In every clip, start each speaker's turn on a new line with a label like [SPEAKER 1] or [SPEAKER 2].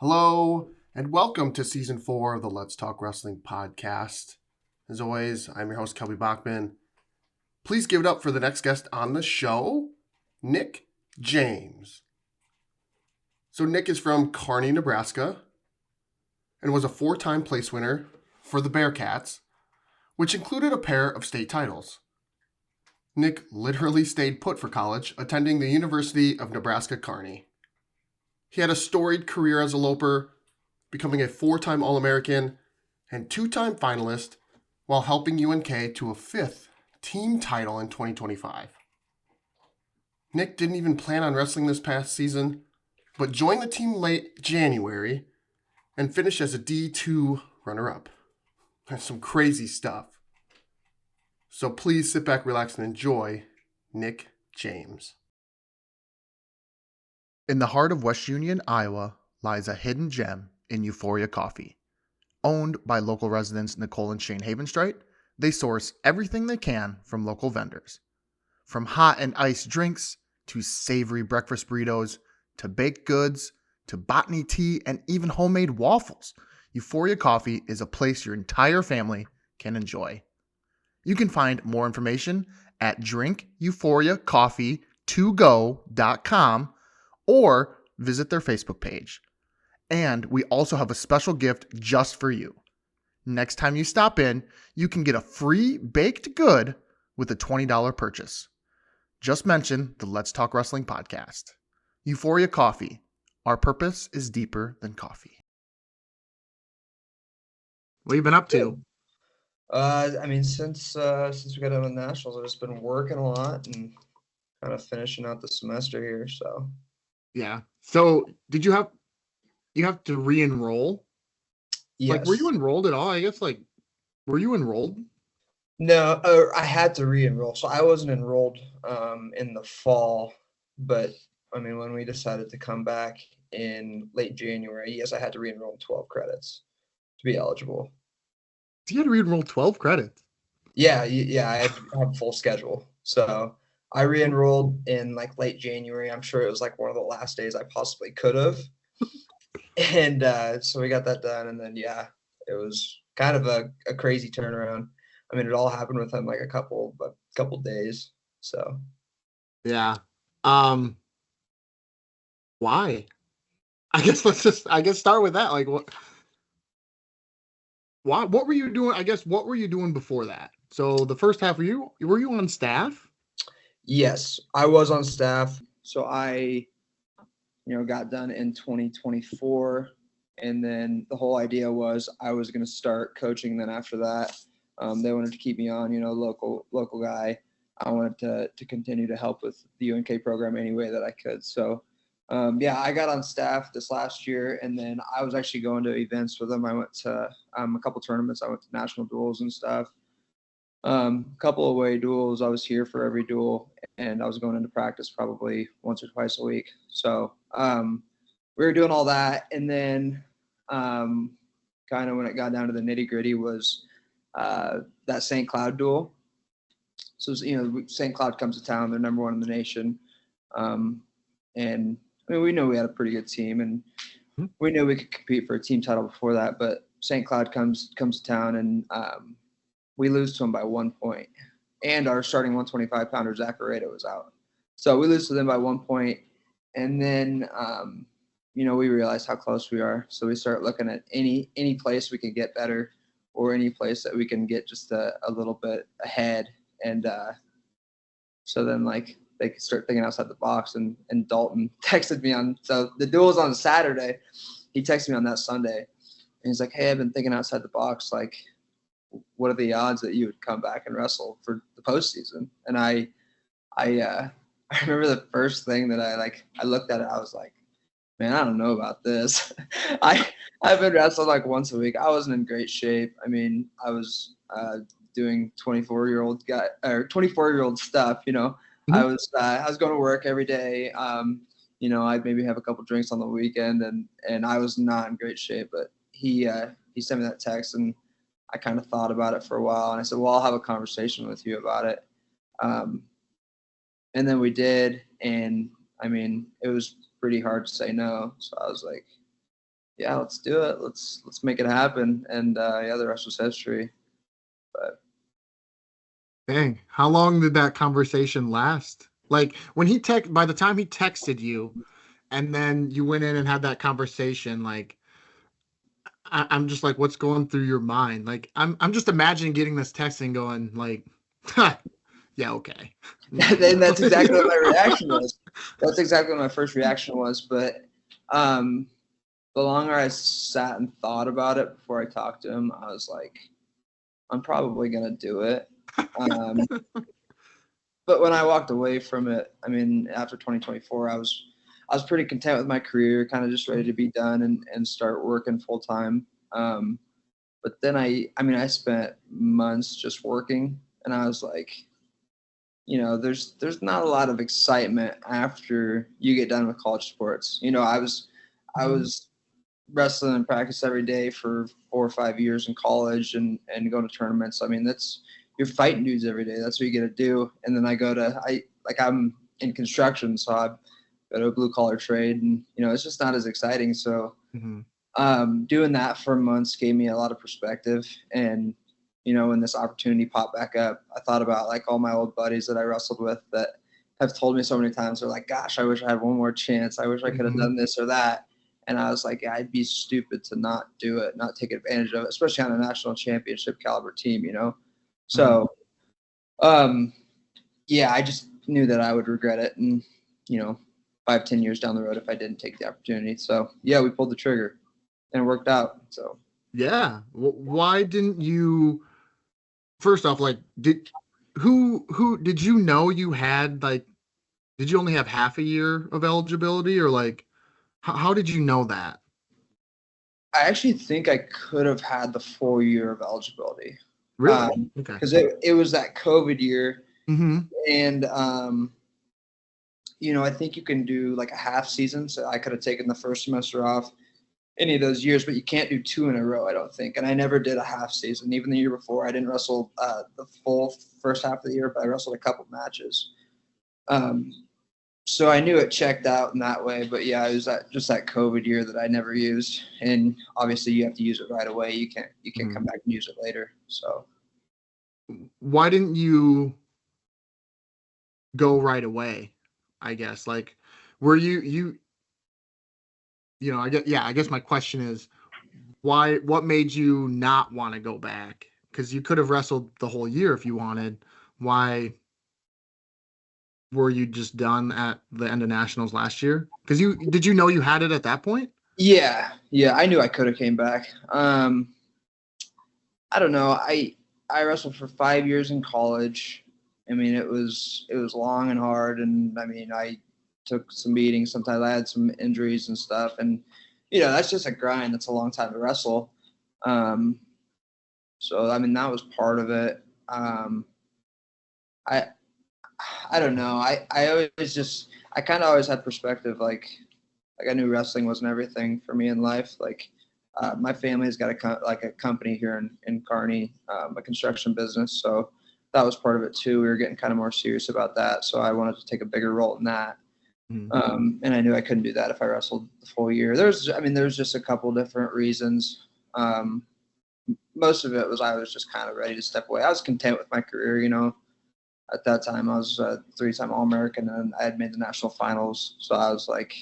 [SPEAKER 1] Hello, and welcome to Season 4 of the Let's Talk Wrestling podcast. As always, I'm your host, Kelby Bachman. Please give it up for the next guest on the show, Nick James. So Nick is from Kearney, Nebraska, and was a 4-time place winner for the Bearcats, which included a pair of state titles. Nick literally stayed put for college, attending the University of Nebraska-Kearney. He had a storied career as a Loper, becoming a 4-time All-American and 2-time finalist while helping UNK to a 5th team title in 2025. Nick didn't even plan on wrestling this past season, but joined the team late January and finished as a D2 runner-up. That's some crazy stuff. So please sit back, relax, and enjoy Nick James. In the heart of West Union, Iowa, lies a hidden gem in Euphoria Coffee. Owned by local residents Nicole and Shane Havenstreit, they source everything they can from local vendors. From hot and iced drinks, to savory breakfast burritos, to baked goods, to botany tea, and even homemade waffles, Euphoria Coffee is a place your entire family can enjoy. You can find more information at drinkeuphoria.coffee2go.com or visit their Facebook page. And we also have a special gift just for you. Next time you stop in, you can get a free baked good with a $20 purchase. Just mention the Let's Talk Wrestling podcast. Euphoria Coffee. Our purpose is deeper than coffee. What have you been up to?
[SPEAKER 2] Since we got done with nationals, I've just been working a lot and kind of finishing out the semester here. So
[SPEAKER 1] Yeah. So did you have to re-enroll?
[SPEAKER 2] yes.
[SPEAKER 1] Like, were you enrolled at all? I guess, were you enrolled?
[SPEAKER 2] No, I had to re-enroll. So I wasn't enrolled in the fall, but when we decided to come back in late January, yes, I had to re-enroll 12 credits to be eligible.
[SPEAKER 1] You had to re-enroll 12 credits?
[SPEAKER 2] Yeah, I had to have a full schedule. So I re-enrolled in late January. I'm sure it was one of the last days I possibly could have. And so we got that done, and then it was kind of a crazy turnaround. It all happened within a couple days. So
[SPEAKER 1] yeah. Why? I guess start with that. What were you doing? I guess what were you doing before that? So the first half, were you on staff?
[SPEAKER 2] Yes, I was on staff. So I got done in 2024, and then the whole idea was I was going to start coaching. Then after that, they wanted to keep me on, local guy. I wanted to continue to help with the UNK program any way that I could. So, I got on staff this last year, and then I was actually going to events with them. I went to a couple tournaments. I went to national duels and stuff. Couple away duels. I was here for every duel, and I was going into practice probably once or twice a week. So we were doing all that, and then kind of when it got down to the nitty gritty was that St. Cloud duel. So St. Cloud comes to town; they're number one in the nation, and we know we had a pretty good team, and we knew we could compete for a team title before that. But St. Cloud comes to town, and we lose to them by 1 point, and our starting 125-pounder Zach Areta was out. So we lose to them by 1 point, and then we realize how close we are. So we start looking at any place we can get better, or any place that we can get just a little bit ahead. And so then they could start thinking outside the box. And Dalton texted me so the duel was on Saturday. He texted me on that Sunday, and he's like, "Hey, I've been thinking outside the box. What are the odds that you would come back and wrestle for the postseason?" And I remember the first thing that I looked at it, I was like, man, I don't know about this. I've been wrestling once a week. I wasn't in great shape. I was doing 24-year-old stuff.
[SPEAKER 1] Mm-hmm.
[SPEAKER 2] I was going to work every day. I'd maybe have a couple drinks on the weekend, and I was not in great shape. But he sent me that text, and I kind of thought about it for a while, and I said, well, I'll have a conversation with you about it. And then we did, and it was pretty hard to say no. So I was like, yeah, let's do it. Let's make it happen. And yeah, the rest was history. But
[SPEAKER 3] Dang, how long did that conversation last? Like when by the time he texted you and then you went in and had that conversation, like I'm just like, what's going through your mind? Like I'm just imagining getting this text and going like, huh, yeah, okay.
[SPEAKER 2] and that's exactly what my reaction was. That's exactly what my first reaction was. But the longer I sat and thought about it before I talked to him, I was like, I'm probably gonna do it. But when I walked away from it, I mean, after 2024, I was pretty content with my career, kind of just ready to be done and start working full time. But then I spent months just working, and I was like, there's not a lot of excitement after you get done with college sports. I was wrestling in practice every day for 4 or 5 years in college and going to tournaments. I mean, you're fighting dudes every day. That's what you get to do. And then I'm in construction, so I go to a blue collar trade, and it's just not as exciting. So doing that for months gave me a lot of perspective. And when this opportunity popped back up, I thought about like all my old buddies that I wrestled with that have told me so many times. They're like, "Gosh, I wish I had one more chance. I wish I could have done this or that." And I was like, yeah, I'd be stupid to not do it, not take advantage of it, especially on a national championship caliber team, So, yeah, I just knew that I would regret it, and 5-10 years down the road if I didn't take the opportunity. So, yeah, we pulled the trigger, and it worked out. So,
[SPEAKER 3] yeah, why didn't you? First off, like, who did you know you had? Like, did you only have half a year of eligibility, or like, how did you know that?
[SPEAKER 2] I actually think I could have had the full year of eligibility.
[SPEAKER 3] Really? Okay.
[SPEAKER 2] Because it was that COVID year. And I think you can do like a half season. So I could have taken the first semester off any of those years, but you can't do 2 in a row, I don't think. And I never did a half season. Even the year before, I didn't wrestle the full first half of the year, but I wrestled a couple matches. So I knew it checked out in that way. But yeah, it was just that COVID year that I never used. And obviously you have to use it right away. You can't come back and use it later. So
[SPEAKER 3] why didn't you go right away? I guess, like, were you I guess my question is, what made you not want to go back? Because you could have wrestled the whole year if you wanted. Why were you just done at the end of nationals last year? Because did you know you had it at that point?
[SPEAKER 2] Yeah, I knew I could have came back. I don't know. I wrestled for 5 years in college. I mean, it was long and hard, and I mean, I took some beatings. Sometimes I had some injuries and stuff, and that's just a grind. That's a long time to wrestle. So I mean, that was part of it. I don't know. I kind of always had perspective. Like I knew wrestling wasn't everything for me in life. Like my family's got a company here in Kearney, a construction business. So that was part of it too. We were getting kind of more serious about that. So I wanted to take a bigger role in that. And I knew I couldn't do that if I wrestled the full year. There's just a couple different reasons. Most of it was I was just kind of ready to step away. I was content with my career, At that time, I was a 3-time All-American, and I had made the national finals. So I was like,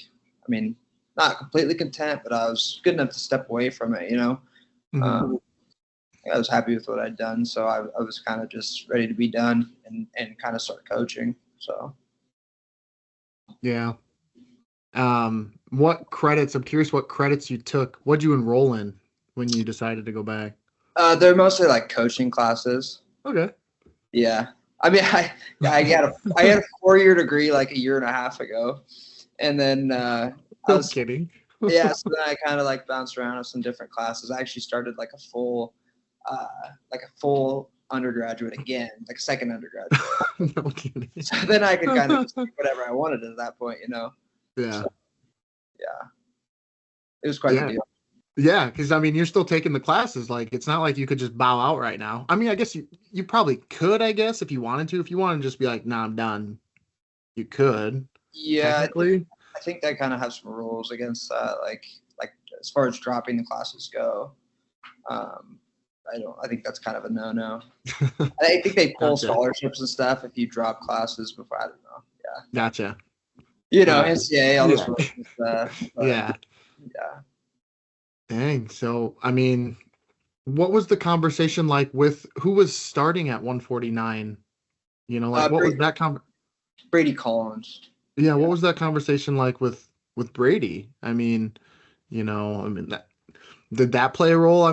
[SPEAKER 2] I mean, not completely content, but I was good enough to step away from it, I was happy with what I'd done. So I was kind of just ready to be done and kind of start coaching. So.
[SPEAKER 3] Yeah. What credits? I'm curious what credits you took. What'd you enroll in when you decided to go back?
[SPEAKER 2] They're mostly like coaching classes.
[SPEAKER 3] Okay.
[SPEAKER 2] Yeah. I mean, I had a 4-year degree like a year and a half ago, and then I was
[SPEAKER 3] kidding.
[SPEAKER 2] Yeah, so then I kind of like bounced around with some different classes. I actually started like a full undergraduate again, like a second undergraduate.
[SPEAKER 3] No kidding.
[SPEAKER 2] So then I could kind of just do whatever I wanted at that point,
[SPEAKER 3] Yeah.
[SPEAKER 2] So, yeah. It was quite the deal.
[SPEAKER 3] Yeah, because I mean, you're still taking the classes. Like, it's not like you could just bow out right now. I mean, I guess you probably could. I guess if you wanted to, if you wanted to just be like, "Nah, I'm done," you could.
[SPEAKER 2] Yeah,
[SPEAKER 3] technically.
[SPEAKER 2] I think they kind of have some rules against like as far as dropping the classes go, I think that's kind of a no. I think they pull
[SPEAKER 3] Gotcha.
[SPEAKER 2] scholarships and stuff if you drop classes before. I don't know. Yeah.
[SPEAKER 3] Gotcha.
[SPEAKER 2] NCAA, all this.
[SPEAKER 3] Yeah. Yeah.
[SPEAKER 2] Yeah.
[SPEAKER 3] Dang. So, I mean, what was the conversation like with who was starting at 149? What was that
[SPEAKER 2] Brady Collins.
[SPEAKER 3] Yeah, what was that conversation like with Brady? I mean, that did that play a role?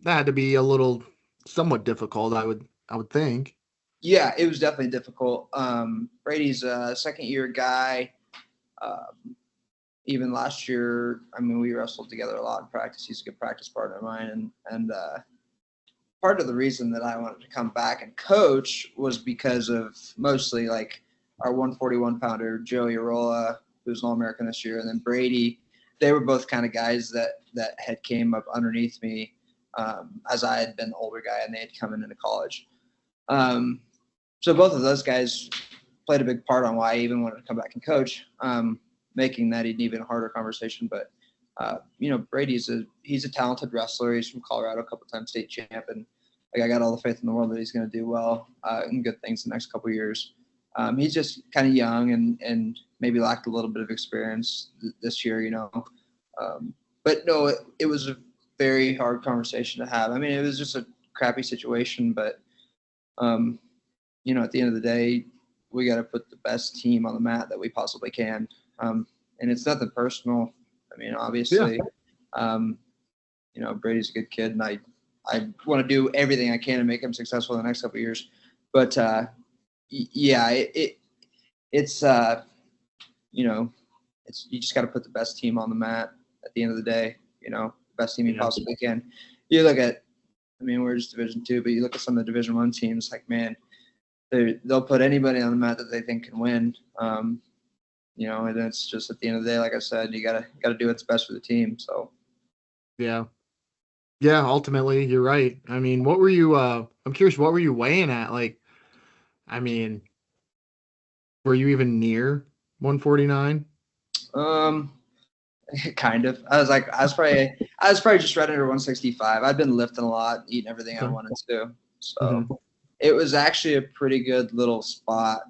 [SPEAKER 3] That had to be a little somewhat difficult, I would think.
[SPEAKER 2] Yeah, it was definitely difficult. Brady's a second-year guy. Even last year, we wrestled together a lot in practice. He's a good practice partner of mine, and part of the reason that I wanted to come back and coach was because of mostly like our 141-pounder Joey Arola, who's an All-American this year, and then Brady. They were both kind of guys that had came up underneath me as I had been the older guy, and they had come into college. So both of those guys played a big part on why I even wanted to come back and coach, making that an even harder conversation. But Brady's he's a talented wrestler. He's from Colorado, a couple-time state champ, and I got all the faith in the world that he's going to do well and good things the next couple of years. He's just kind of young and maybe lacked a little bit of experience this year, But no, it was a very hard conversation to have. It was just a crappy situation, but at the end of the day, we got to put the best team on the mat that we possibly can. And it's nothing personal. Obviously, Brady's a good kid, and I want to do everything I can to make him successful in the next couple of years. But it's you just got to put the best team on the mat at the end of the day. Best team you possibly can. You look at, we're just Division II, but you look at some of the Division I teams, like, man, they'll put anybody on the mat that they think can win. And it's just at the end of the day, like I said, you gotta do what's best for the team. So.
[SPEAKER 3] Yeah. Yeah, ultimately, you're right. What were you I'm curious, what were you weighing at? Were you even near 149?
[SPEAKER 2] Kind of. I was probably just right under 165. I've been lifting a lot, eating everything I wanted to. So It was actually a pretty good little spot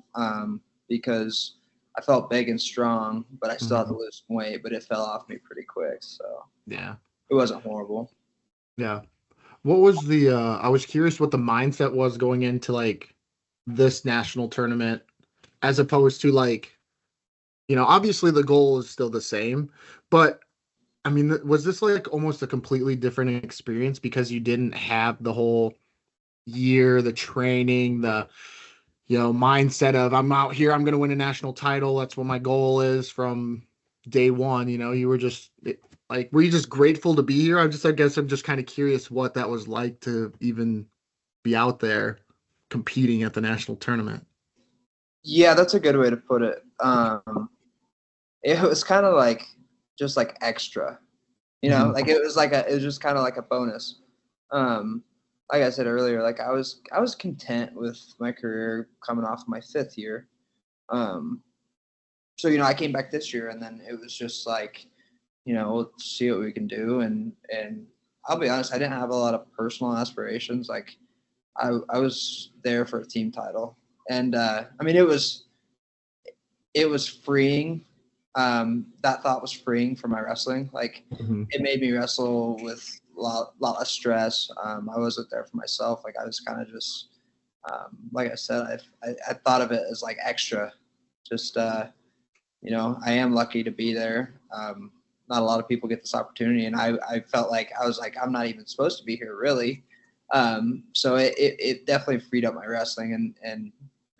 [SPEAKER 2] because I felt big and strong, but I still had to lose some weight, but it fell off me pretty quick. So
[SPEAKER 3] yeah,
[SPEAKER 2] it wasn't horrible.
[SPEAKER 3] Yeah. What was the I was curious what the mindset was going into this national tournament as opposed to obviously the goal is still the same, but was this almost a completely different experience because you didn't have the whole year, the training, the mindset of I'm out here, I'm going to win a national title, that's what my goal is from day one. You were just were you just grateful to be here? I guess I'm just kind of curious what that was like to even be out there competing at the national tournament.
[SPEAKER 2] Yeah, that's a good way to put it. It was kind of just extra, it was just kind of like a bonus. Like I said earlier, I was content with my career coming off my fifth year. So I came back this year, and then it was just we'll see what we can do. And I'll be honest, I didn't have a lot of personal aspirations. I was there for a team title, and it was freeing. That thought was freeing for my wrestling. It made me wrestle with a lot less stress. I wasn't there for myself. I was kind of just, like I said, I thought of it as extra. Just, I am lucky to be there. Not a lot of people get this opportunity, and I felt I'm not even supposed to be here really. So it definitely freed up my wrestling and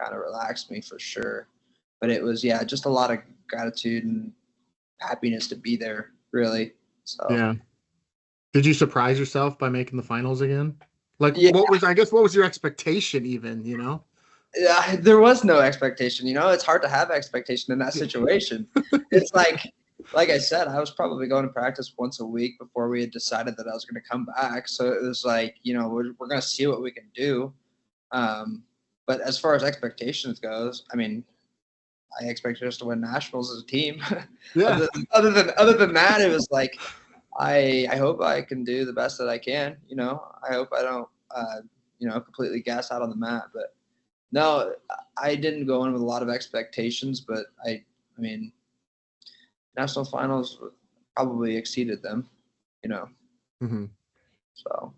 [SPEAKER 2] kind of relaxed me for sure. But it was, just a lot of gratitude and happiness to be there, really. So
[SPEAKER 3] yeah. Did you surprise yourself by making the finals again? What was your expectation even,
[SPEAKER 2] There was no expectation, it's hard to have expectation in that situation. It's like I said, I was probably going to practice once a week before we had decided that I was going to come back. So it was we're going to see what we can do. But as far as expectations goes, I expected us to win nationals as a team.
[SPEAKER 3] Yeah.
[SPEAKER 2] Other than that, it was I hope I can do the best that I can. I hope I don't completely gas out on the mat. But no, I didn't go in with a lot of expectations. But I mean, national finals probably exceeded them.
[SPEAKER 3] Mm-hmm.
[SPEAKER 2] So.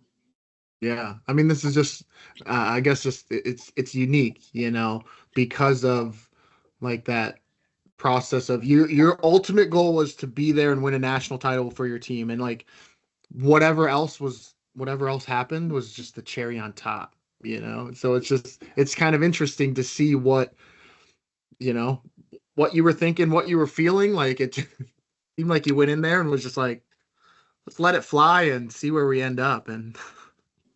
[SPEAKER 3] Yeah, I mean, this is just, I guess, just it's unique, because of like that process of your ultimate goal was to be there and win a national title for your team, and like whatever else happened was just the cherry on top. So it's kind of interesting to see you know what you were thinking, what you were feeling. Like it seemed like you went in there and was just like, let's let it fly and see where we end up, and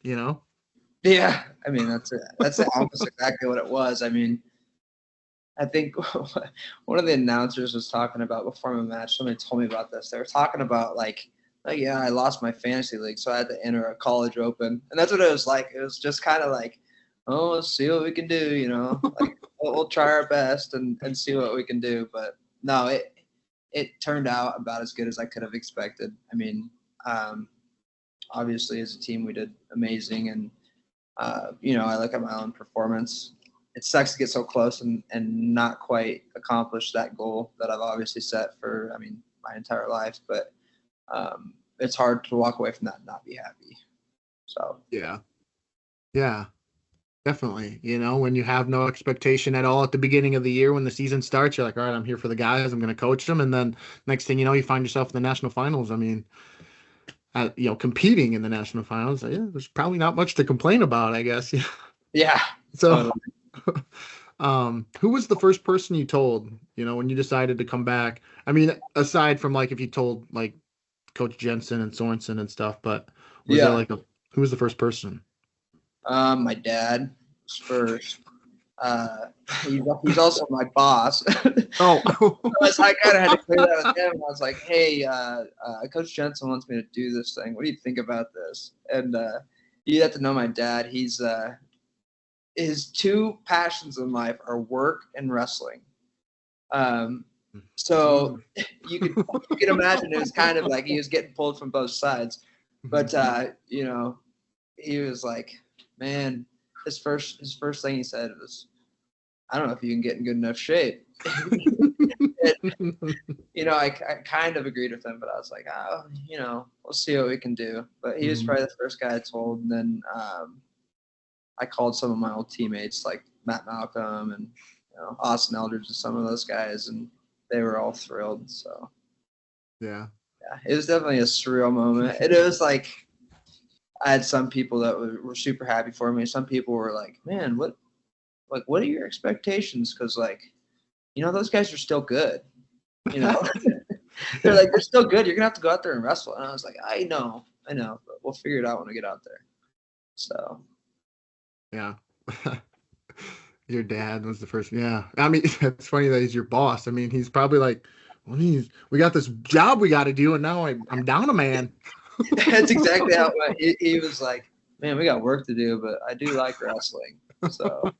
[SPEAKER 3] you know.
[SPEAKER 2] Yeah, I mean that's it. That's almost exactly what it was. I mean, I think one of the announcers was talking about before my match. Somebody told me about this. They were talking about like yeah, I lost my fantasy league, so I had to enter a college open, and that's what it was like. It was just kind of like, oh, let's see what we can do, like we'll try our best and see what we can do. But no, it turned out about as good as I could have expected. I mean, obviously as a team we did amazing, and I look at my own performance. It sucks to get so close and not quite accomplish that goal that I've obviously set for, my entire life. But it's hard to walk away from that and not be happy. So.
[SPEAKER 3] Yeah, definitely. When you have no expectation at all at the beginning of the year, when the season starts, you're like, all right, I'm here for the guys. I'm going to coach them. And then next thing you know, you find yourself in the national finals. I mean, competing in the national finals, yeah, there's probably not much to complain about, I guess. Yeah.
[SPEAKER 2] Yeah.
[SPEAKER 3] So, who was the first person you told, when you decided to come back? I mean, aside from like if you told like Coach Jensen and Sorensen and stuff, but was there like who was the first person?
[SPEAKER 2] My dad was first. He's also my boss.
[SPEAKER 3] Oh.
[SPEAKER 2] So I kind of had to clear that with him. I was like, hey, Coach Jensen wants me to do this thing. What do you think about this? And you have to know my dad. His two passions in life are work and wrestling. So you could imagine it was kind of like he was getting pulled from both sides. But he was like, man, his first thing he said was, I don't know if you can get in good enough shape. I kind of agreed with him, but I was like, we'll see what we can do. But he was probably the first guy I told. And then I called some of my old teammates like Matt Malcolm and Austin Eldridge and some of those guys, and they were all thrilled. So
[SPEAKER 3] yeah,
[SPEAKER 2] it was definitely a surreal moment. It was like I had some people that were super happy for me. Some people were like, man, what are your expectations? Because those guys are still good. They're like, they're still good. You're gonna have to go out there and wrestle. And I was like, I know, but we'll figure it out when we get out there. So.
[SPEAKER 3] Yeah. Your dad was the first. Yeah. I mean, it's funny that he's your boss. I mean, he's probably like, well, we got this job we got to do, and now I'm down a man.
[SPEAKER 2] That's exactly how it went. He was like, man, we got work to do, but I do like wrestling. So.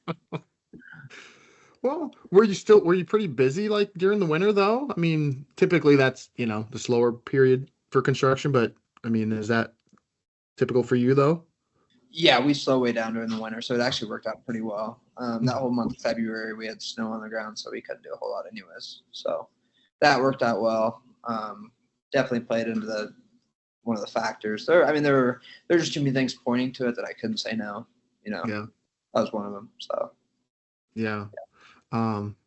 [SPEAKER 3] Well, were you pretty busy like during the winter though? I mean, typically that's, the slower period for construction, but I mean, is that typical for you though?
[SPEAKER 2] Yeah, we slow way down during the winter, so it actually worked out pretty well. That whole month of February, we had snow on the ground, so we couldn't do a whole lot anyways. So that worked out well. Definitely played into one of the factors. There were just too many things pointing to it that I couldn't say no. Yeah, that was one of them. So
[SPEAKER 3] yeah.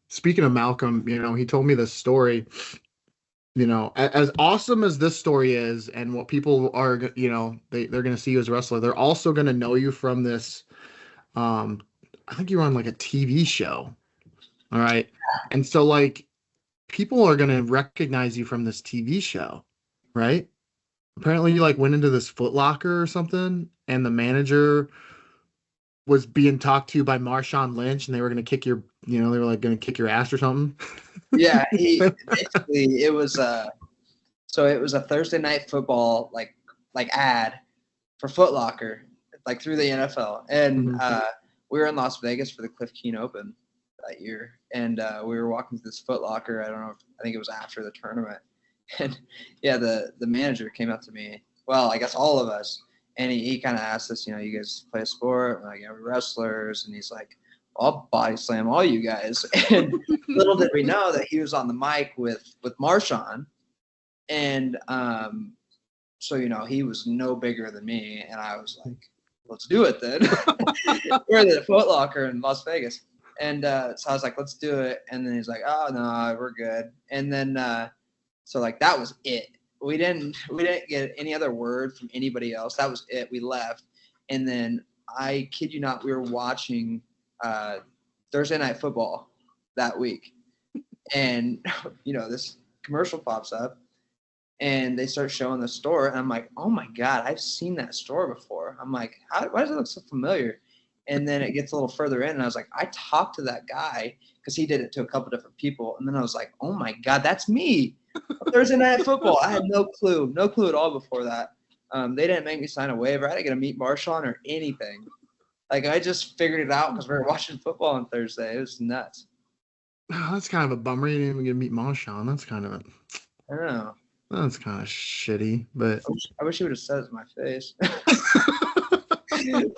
[SPEAKER 3] Speaking of Malcolm, he told me this story. As awesome as this story is, and what people are, they're going to see you as a wrestler, they're also going to know you from this. I think you were on like a TV show. All right. And so like people are going to recognize you from this TV show, right? Apparently you like went into this Foot Locker or something, and the manager was being talked to by Marshawn Lynch, and they were going to kick your, they were like going to kick your ass or something.
[SPEAKER 2] Yeah, basically it was so it was a Thursday night football like ad for Foot Locker, like through the NFL, and we were in Las Vegas for the Cliff Keen Open that year, and we were walking through this Foot Locker. I think it was after the tournament, And yeah, the manager came up to me. Well, I guess all of us, and he kind of asked us, you guys play a sport? We're like, yeah, we're wrestlers. And he's like, I'll body slam all you guys. And little did we know that he was on the mic with Marshawn. And so, he was no bigger than me. And I was like, let's do it then. We're at the Foot Locker in Las Vegas. And so I was like, let's do it. And then he's like, oh, no, we're good. And then so like that was it. We didn't get any other word from anybody else. That was it. We left. And then I kid you not, we were watching Thursday Night Football that week. And, this commercial pops up and they start showing the store. And I'm like, oh my God, I've seen that store before. I'm like, why does it look so familiar? And then it gets a little further in and I was like, I talked to that guy because he did it to a couple different people. And then I was like, oh my God, that's me. Thursday Night Football. I had no clue at all before that. They didn't make me sign a waiver. I didn't get to meet Marshawn or anything. Like, I just figured it out because we were watching football on Thursday. It was nuts.
[SPEAKER 3] Oh, that's kind of a bummer. You didn't even get to meet Marshawn. That's kind of
[SPEAKER 2] I don't know.
[SPEAKER 3] That's kind of shitty, but
[SPEAKER 2] I wish he would have said it to my face.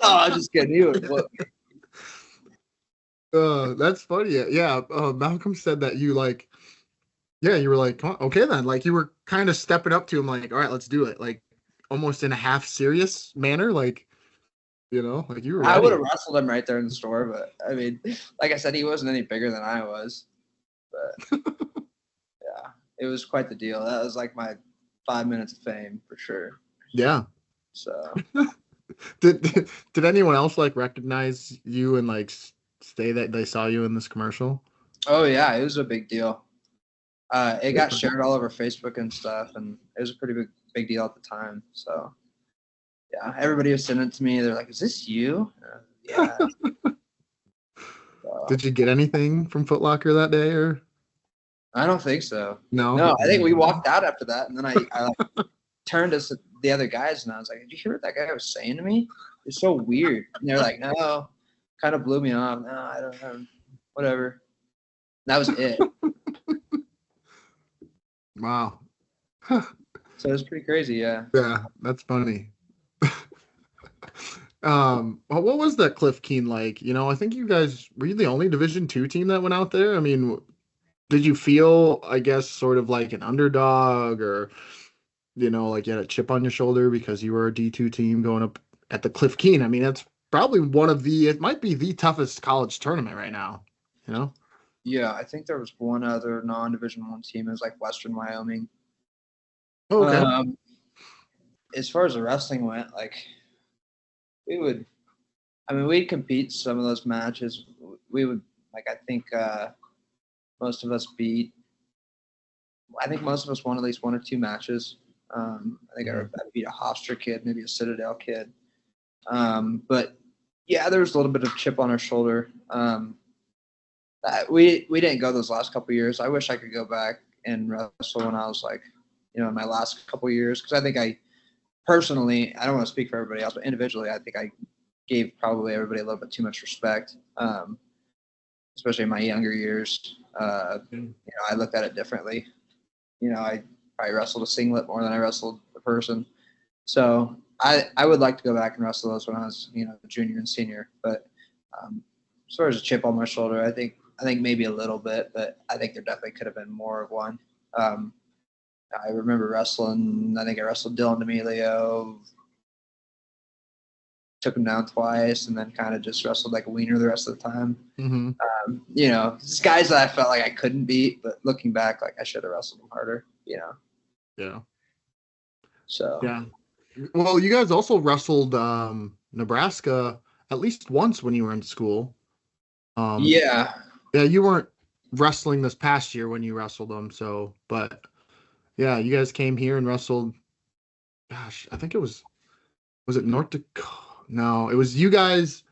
[SPEAKER 2] Oh, I'm just kidding. He would look.
[SPEAKER 3] That's funny. Yeah. Malcolm said that you like. Yeah, you were like, okay then. Like you were kind of stepping up to him, like, all right, let's do it. Like almost in a half serious manner, like like you were ready.
[SPEAKER 2] I would have wrestled him right there in the store, but I mean, like I said, he wasn't any bigger than I was. But yeah, it was quite the deal. That was like my 5 minutes of fame for sure.
[SPEAKER 3] Yeah.
[SPEAKER 2] So
[SPEAKER 3] did anyone else like recognize you and like say that they saw you in this commercial?
[SPEAKER 2] Oh yeah, it was a big deal. It got shared all over Facebook and stuff, and it was a pretty big deal at the time. So, yeah, everybody was sending it to me. They're like, "Is this you?" Yeah. So,
[SPEAKER 3] did you get anything from Foot Locker that day, or?
[SPEAKER 2] I don't think so.
[SPEAKER 3] No,
[SPEAKER 2] I think we walked out after that, and then I like turned to the other guys, and I was like, "Did you hear what that guy was saying to me? It's so weird." And they're like, "No," kind of blew me off. No, I don't know. Whatever. That was it.
[SPEAKER 3] Wow.
[SPEAKER 2] So it was pretty crazy, yeah.
[SPEAKER 3] Yeah, that's funny. Well, what was that Cliff Keen like? I think you guys were you the only Division II team that went out there? I mean, did you feel, I guess, sort of like an underdog or, like you had a chip on your shoulder because you were a D2 team going up at the Cliff Keen? I mean, that's probably it might be the toughest college tournament right now,
[SPEAKER 2] Yeah, I think there was one other non-Division I team. It was like Western Wyoming.
[SPEAKER 3] Oh, okay.
[SPEAKER 2] As far as the wrestling went, like we'd compete some of those matches. We would I think most of us won at least one or two matches. I think I beat a Hofstra kid, maybe a Citadel kid. But yeah, there was a little bit of chip on our shoulder. We didn't go those last couple of years. I wish I could go back and wrestle when I was in my last couple of years, because I think I personally, I don't want to speak for everybody else, but individually, I think I gave probably everybody a little bit too much respect, especially in my younger years. I looked at it differently. I probably wrestled a singlet more than I wrestled a person. So I would like to go back and wrestle those when I was, a junior and senior. But as far as a chip on my shoulder, I think maybe a little bit, but I think there definitely could have been more of one. I remember wrestling. I think I wrestled Dylan D'Amelio, took him down twice, and then kind of just wrestled like a wiener the rest of the time.
[SPEAKER 3] Mm-hmm.
[SPEAKER 2] Just guys that I felt like I couldn't beat, but looking back, like I should have wrestled them harder.
[SPEAKER 3] Yeah.
[SPEAKER 2] So.
[SPEAKER 3] Yeah. Well, you guys also wrestled Nebraska at least once when you were in school.
[SPEAKER 2] Yeah.
[SPEAKER 3] Yeah, you weren't wrestling this past year when you wrestled them, but yeah, you guys came here and wrestled. Gosh, I think was it North Dakota? No, it was you guys,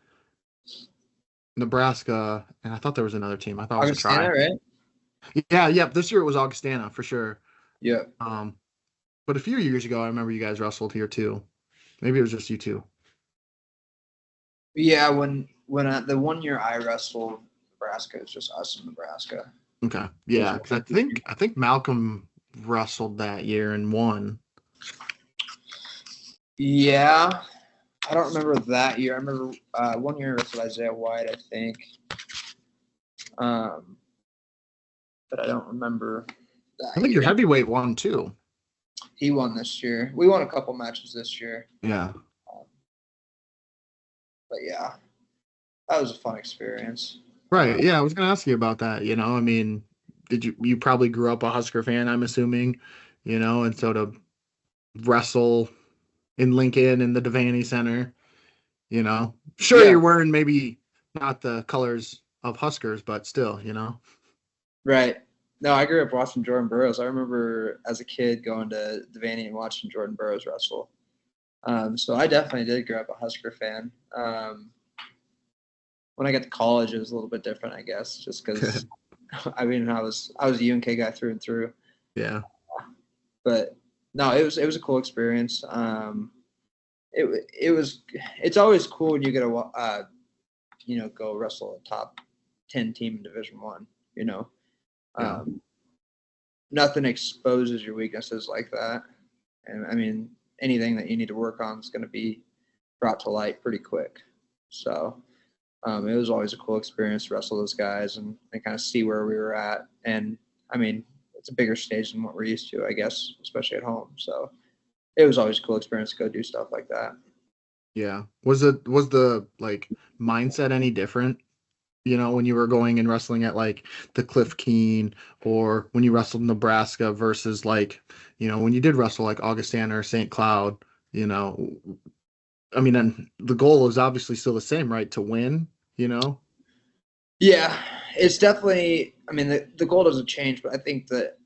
[SPEAKER 3] Nebraska, and I thought there was another team. I thought it was a try.
[SPEAKER 2] Right?
[SPEAKER 3] Yeah. This year it was Augustana for sure.
[SPEAKER 2] Yeah.
[SPEAKER 3] But a few years ago, I remember you guys wrestled here too. Maybe it was just you two.
[SPEAKER 2] Yeah, when the 1 year I wrestled Nebraska, it's just us in Nebraska.
[SPEAKER 3] Okay. Yeah, because I think Malcolm wrestled that year and won.
[SPEAKER 2] Yeah, I don't remember that year. I remember 1 year I wrestled Isaiah White, I think. But I don't remember that
[SPEAKER 3] I think
[SPEAKER 2] year.
[SPEAKER 3] your heavyweight won too.
[SPEAKER 2] He won this year. We won a couple matches this year.
[SPEAKER 3] Yeah.
[SPEAKER 2] But yeah, that was a fun experience.
[SPEAKER 3] Right. Yeah, I was gonna ask you about that. I mean, you probably grew up a Husker fan, I'm assuming, and so to wrestle in Lincoln in the Devaney Center, sure
[SPEAKER 2] Yeah.
[SPEAKER 3] you're wearing maybe not the colors of Huskers, but still,
[SPEAKER 2] Right. No, I grew up watching Jordan Burroughs. I remember as a kid going to Devaney and watching Jordan Burroughs wrestle. So I definitely did grow up a Husker fan. When I got to college, it was a little bit different, I guess, just because I mean I was a UNK guy through and through.
[SPEAKER 3] Yeah.
[SPEAKER 2] But no, it was a cool experience. It's always cool when you get to go wrestle a top 10 team in Division I.
[SPEAKER 3] Yeah.
[SPEAKER 2] Nothing exposes your weaknesses like that, and I mean anything that you need to work on is going to be brought to light pretty quick. So it was always a cool experience to wrestle those guys and kind of see where we were at. And I mean, it's a bigger stage than what we're used to, I guess, especially at home. So it was always a cool experience to go do stuff like that.
[SPEAKER 3] Yeah. Was the like mindset any different? When you were going and wrestling at like the Cliff Keen or when you wrestled Nebraska versus like, when you did wrestle like Augustana or St. Cloud, I mean, and the goal is obviously still the same, right? To win,
[SPEAKER 2] Yeah, it's definitely, I mean, the goal doesn't change, but I think that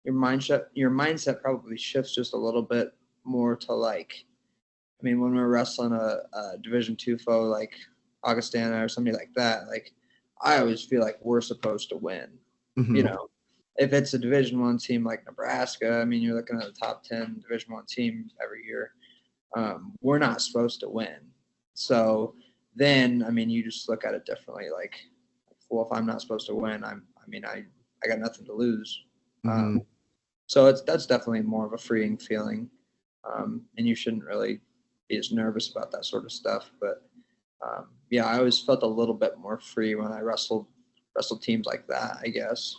[SPEAKER 2] your mindset probably shifts just a little bit more to like, I mean, when we're wrestling a Division II foe like Augustana or somebody like that, like I always feel like we're supposed to win.
[SPEAKER 3] Mm-hmm.
[SPEAKER 2] If it's a Division I team like Nebraska, I mean, you're looking at the top 10 Division I teams every year. We're not supposed to win. So then, I mean, you just look at it differently. Like, well, if I'm not supposed to win, I got nothing to lose.
[SPEAKER 3] Mm-hmm.
[SPEAKER 2] So that's definitely more of a freeing feeling. And you shouldn't really be as nervous about that sort of stuff. But yeah, I always felt a little bit more free when I wrestled teams like that, I guess.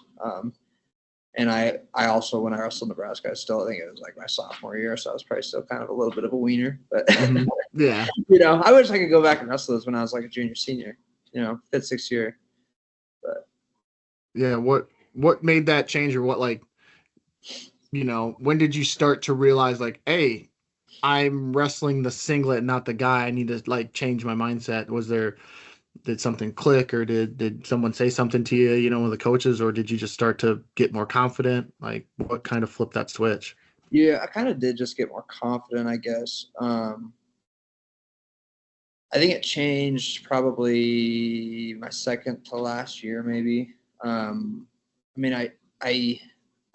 [SPEAKER 2] And I also, when I wrestled Nebraska, I still think it was like my sophomore year, so I was probably still kind of a little bit of a wiener. But
[SPEAKER 3] Mm-hmm. Yeah,
[SPEAKER 2] I wish I could go back and wrestle those when I was like a junior, senior, fifth, sixth year. But
[SPEAKER 3] yeah. What made that change, or what when did you start to realize like, hey, I'm wrestling the singlet, not the guy. I need to like change my mindset. Did something click, or did someone say something to you, one of the coaches, or did you just start to get more confident? Like what kind of flipped that switch?
[SPEAKER 2] yeah, I kind of did just get more confident, I guess. I think it changed probably my second to last year, maybe. I mean, I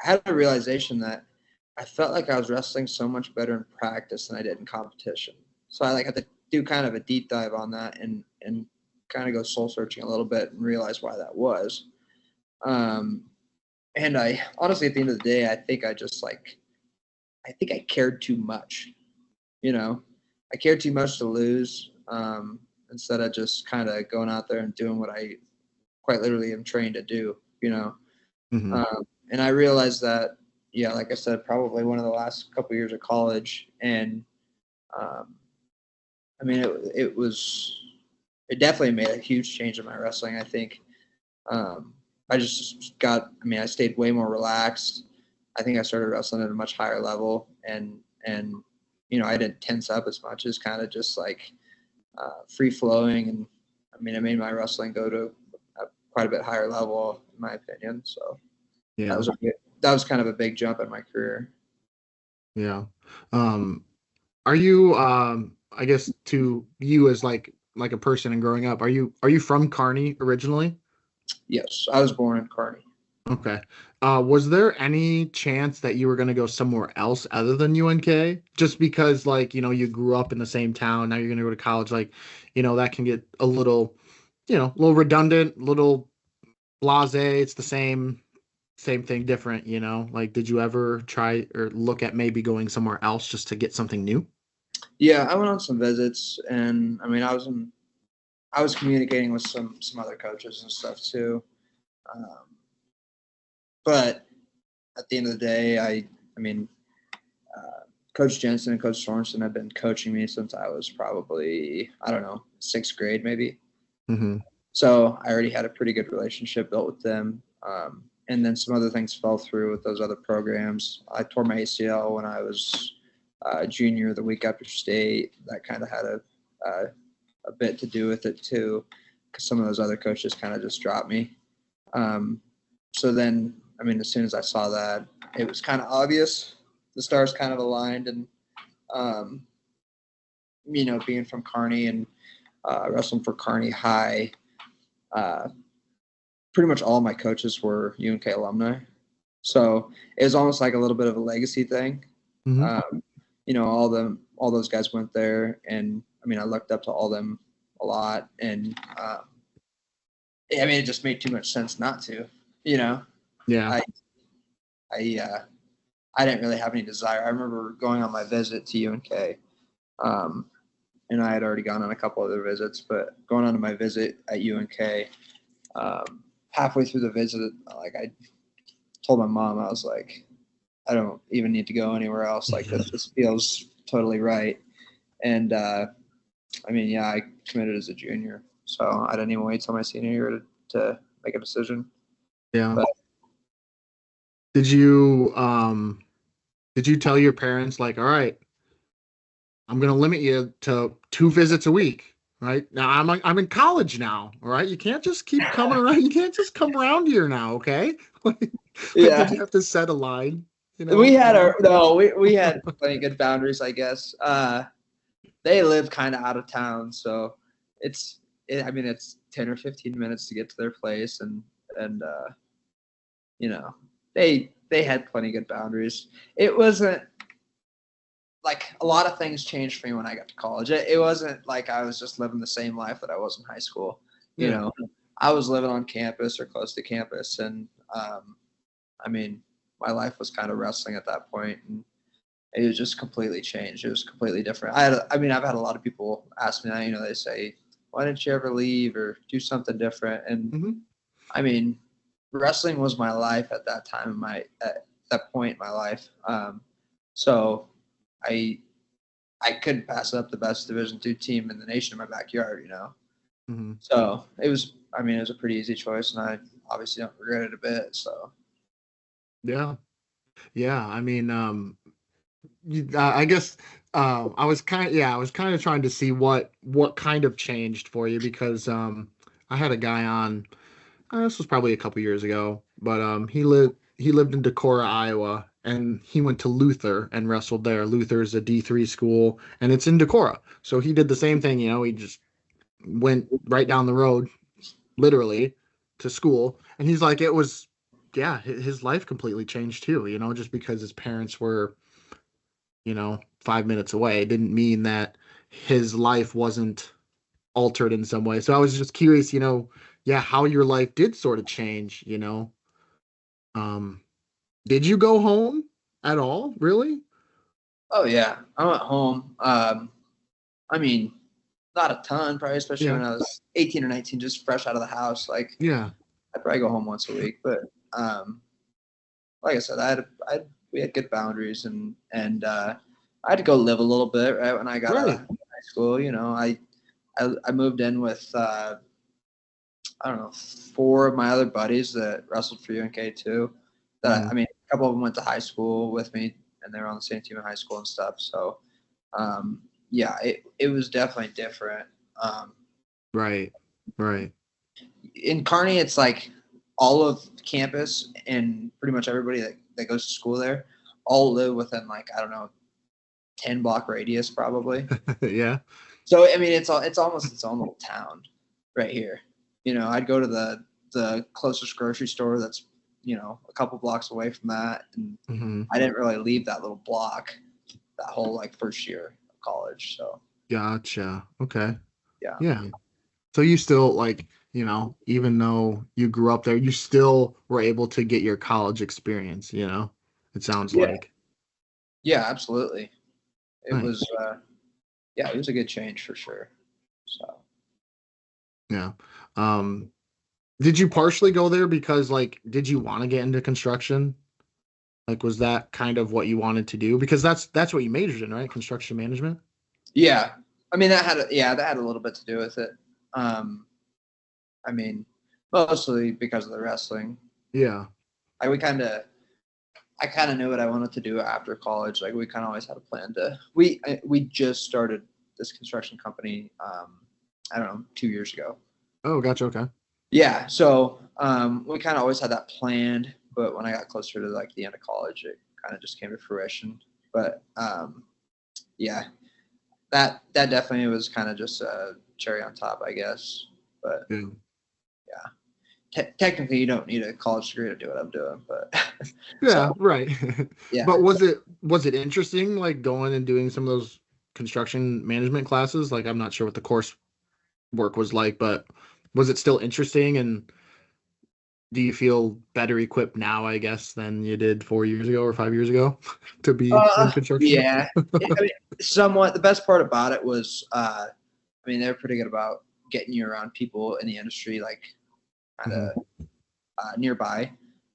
[SPEAKER 2] had a realization that I felt like I was wrestling so much better in practice than I did in competition. So I had to do kind of a deep dive on that and kind of go soul searching a little bit and realize why that was. And I honestly, at the end of the day, I think I cared too much. I cared too much to lose instead of just kind of going out there and doing what I quite literally am trained to do.
[SPEAKER 3] Mm-hmm.
[SPEAKER 2] And I realized that, yeah, like I said, probably one of the last couple of years of college, and I mean, it definitely made a huge change in my wrestling. I think I stayed way more relaxed. I think I started wrestling at a much higher level, and I didn't tense up as much. As kind of just like free flowing, and I mean, I made my wrestling go to quite a bit higher level, in my opinion. So
[SPEAKER 3] Yeah,
[SPEAKER 2] that was kind of a big jump in my career.
[SPEAKER 3] yeah. Are you I guess to you as like a person and growing up, are you from Kearney originally?
[SPEAKER 2] Yes, I was born in Kearney.
[SPEAKER 3] Okay. Was there any chance that you were going to go somewhere else other than UNK? Just because, like, you grew up in the same town, now you're going to go to college, like, that can get a little, a little redundant, little blasé. It's the same same thing, different, you know? Like, did you ever try or look at maybe going somewhere else just to get something new?
[SPEAKER 2] Yeah, I went on some visits, and I mean, I was communicating with some other coaches and stuff too. Um, but at the end of the day, I mean, Coach Jensen and Coach Sorensen have been coaching me since I was probably, I don't know, 6th grade maybe.
[SPEAKER 3] Mm-hmm.
[SPEAKER 2] So I already had a pretty good relationship built with them. And then some other things fell through with those other programs. I tore my ACL when I was junior, the week after state. That kind of had a bit to do with it too, because some of those other coaches kind of just dropped me. So then, I mean, as soon as I saw that, it was kind of obvious. The stars kind of aligned, and being from Kearney and wrestling for Kearney High, pretty much all my coaches were UNK alumni. So it was almost like a little bit of a legacy thing.
[SPEAKER 3] Mm-hmm.
[SPEAKER 2] All those guys went there, and I mean, I looked up to all them a lot, and I mean, it just made too much sense not to.
[SPEAKER 3] Yeah.
[SPEAKER 2] I didn't really have any desire. I remember going on my visit to UNK, and I had already gone on a couple other visits, but going on to my visit at UNK, halfway through the visit, like I told my mom, I was like, I don't even need to go anywhere else. Like this feels totally right. And I mean, yeah, I committed as a junior, so I didn't even wait till my senior year to make a decision.
[SPEAKER 3] Yeah.
[SPEAKER 2] But,
[SPEAKER 3] Did you tell your parents, like, all right, I'm going to limit you to 2 visits a week, right? Now I'm in college now, all right? You can't just keep coming around. You can't just come around here now, okay?
[SPEAKER 2] yeah,
[SPEAKER 3] Did you have to set a line? You know?
[SPEAKER 2] we had plenty good boundaries, I guess. They live kind of out of town, so I mean, it's 10 or 15 minutes to get to their place, and they had plenty good boundaries. It wasn't like a lot of things changed for me when I got to college. It wasn't like I was just living the same life that I was in high school.
[SPEAKER 3] Yeah.
[SPEAKER 2] I was living on campus or close to campus, and I mean, my life was kind of wrestling at that point, and it was just completely changed. It was completely different. I've had a lot of people ask me that. They say, "Why didn't you ever leave or do something different?" And
[SPEAKER 3] Mm-hmm.
[SPEAKER 2] I mean, wrestling was my life at that time at that point in my life. So I couldn't pass up the best Division II team in the nation in my backyard.
[SPEAKER 3] Mm-hmm.
[SPEAKER 2] So it was a pretty easy choice, and I obviously don't regret it a bit. So
[SPEAKER 3] Yeah. Yeah. I mean, I guess I was kind of trying to see what kind of changed for you, because I had a guy on, this was probably a couple years ago, but he lived in Decorah, Iowa, and he went to Luther and wrestled there. Luther is a D3 school, and it's in Decorah. So he did the same thing, he just went right down the road, literally, to school. And he's like, it was, yeah, his life completely changed too, just because his parents were 5 minutes away. It didn't mean that his life wasn't altered in some way. So I was just curious, yeah, how your life did sort of change. Um, did you go home at all, really?
[SPEAKER 2] oh yeah, I went home. I mean, not a ton, probably, especially
[SPEAKER 3] Yeah.
[SPEAKER 2] when I was 18 or 19, just fresh out of the house. Like,
[SPEAKER 3] Yeah.
[SPEAKER 2] I'd probably go home once a week. But like I said, we had good boundaries, and I had to go live a little bit right when I got out of
[SPEAKER 3] Right.
[SPEAKER 2] high school. I moved in with I don't know, 4 of my other buddies that wrestled for UNK too.
[SPEAKER 3] Mhm.
[SPEAKER 2] I mean, a couple of them went to high school with me, and they were on the same team in high school and stuff. So yeah, it was definitely different.
[SPEAKER 3] Right. Right.
[SPEAKER 2] In Kearney, it's like all of campus and pretty much everybody that goes to school there all live within, like, I don't know, 10-block radius probably.
[SPEAKER 3] Yeah.
[SPEAKER 2] So I mean, it's almost its own little town right here. I'd go to the closest grocery store that's a couple blocks away from that, and
[SPEAKER 3] Hmm.
[SPEAKER 2] I didn't really leave that little block that whole, like, first year of college. So
[SPEAKER 3] Gotcha. Okay.
[SPEAKER 2] yeah.
[SPEAKER 3] Yeah. So you still, like, even though you grew up there, you still were able to get your college experience, it sounds
[SPEAKER 2] Yeah.
[SPEAKER 3] like.
[SPEAKER 2] Yeah, absolutely. It
[SPEAKER 3] Nice.
[SPEAKER 2] was, yeah, it was a good change for sure. So,
[SPEAKER 3] Yeah. Um, did you partially go there because like, did you want to get into construction? Like, was that kind of what you wanted to do? Because that's what you majored in, right? Construction management.
[SPEAKER 2] yeah, I mean, that had a little bit to do with it. Um, I mean, mostly because of the wrestling.
[SPEAKER 3] Yeah.
[SPEAKER 2] I we kind of I kind of knew what I wanted to do after college. Like we kind of always had a plan to. We just started this construction company. I don't know, 2 years ago.
[SPEAKER 3] Oh, gotcha. Okay.
[SPEAKER 2] Yeah, so we kind of always had that planned, but when I got closer to like the end of college, it kind of just came to fruition. But yeah, that definitely was kind of just a cherry on top, I guess. But
[SPEAKER 3] Yeah.
[SPEAKER 2] technically, you don't need a college degree to do what I'm doing. But
[SPEAKER 3] Yeah,
[SPEAKER 2] so
[SPEAKER 3] right.
[SPEAKER 2] yeah,
[SPEAKER 3] But was it interesting like going and doing some of those construction management classes? Like I'm not sure what the course work was like, but was it still interesting and do you feel better equipped now, I guess, than you did 4 years ago or 5 years ago to be in construction?
[SPEAKER 2] yeah. I mean, somewhat. The best part about it was, I mean, they're pretty good about getting you around people in the industry, like kind of nearby.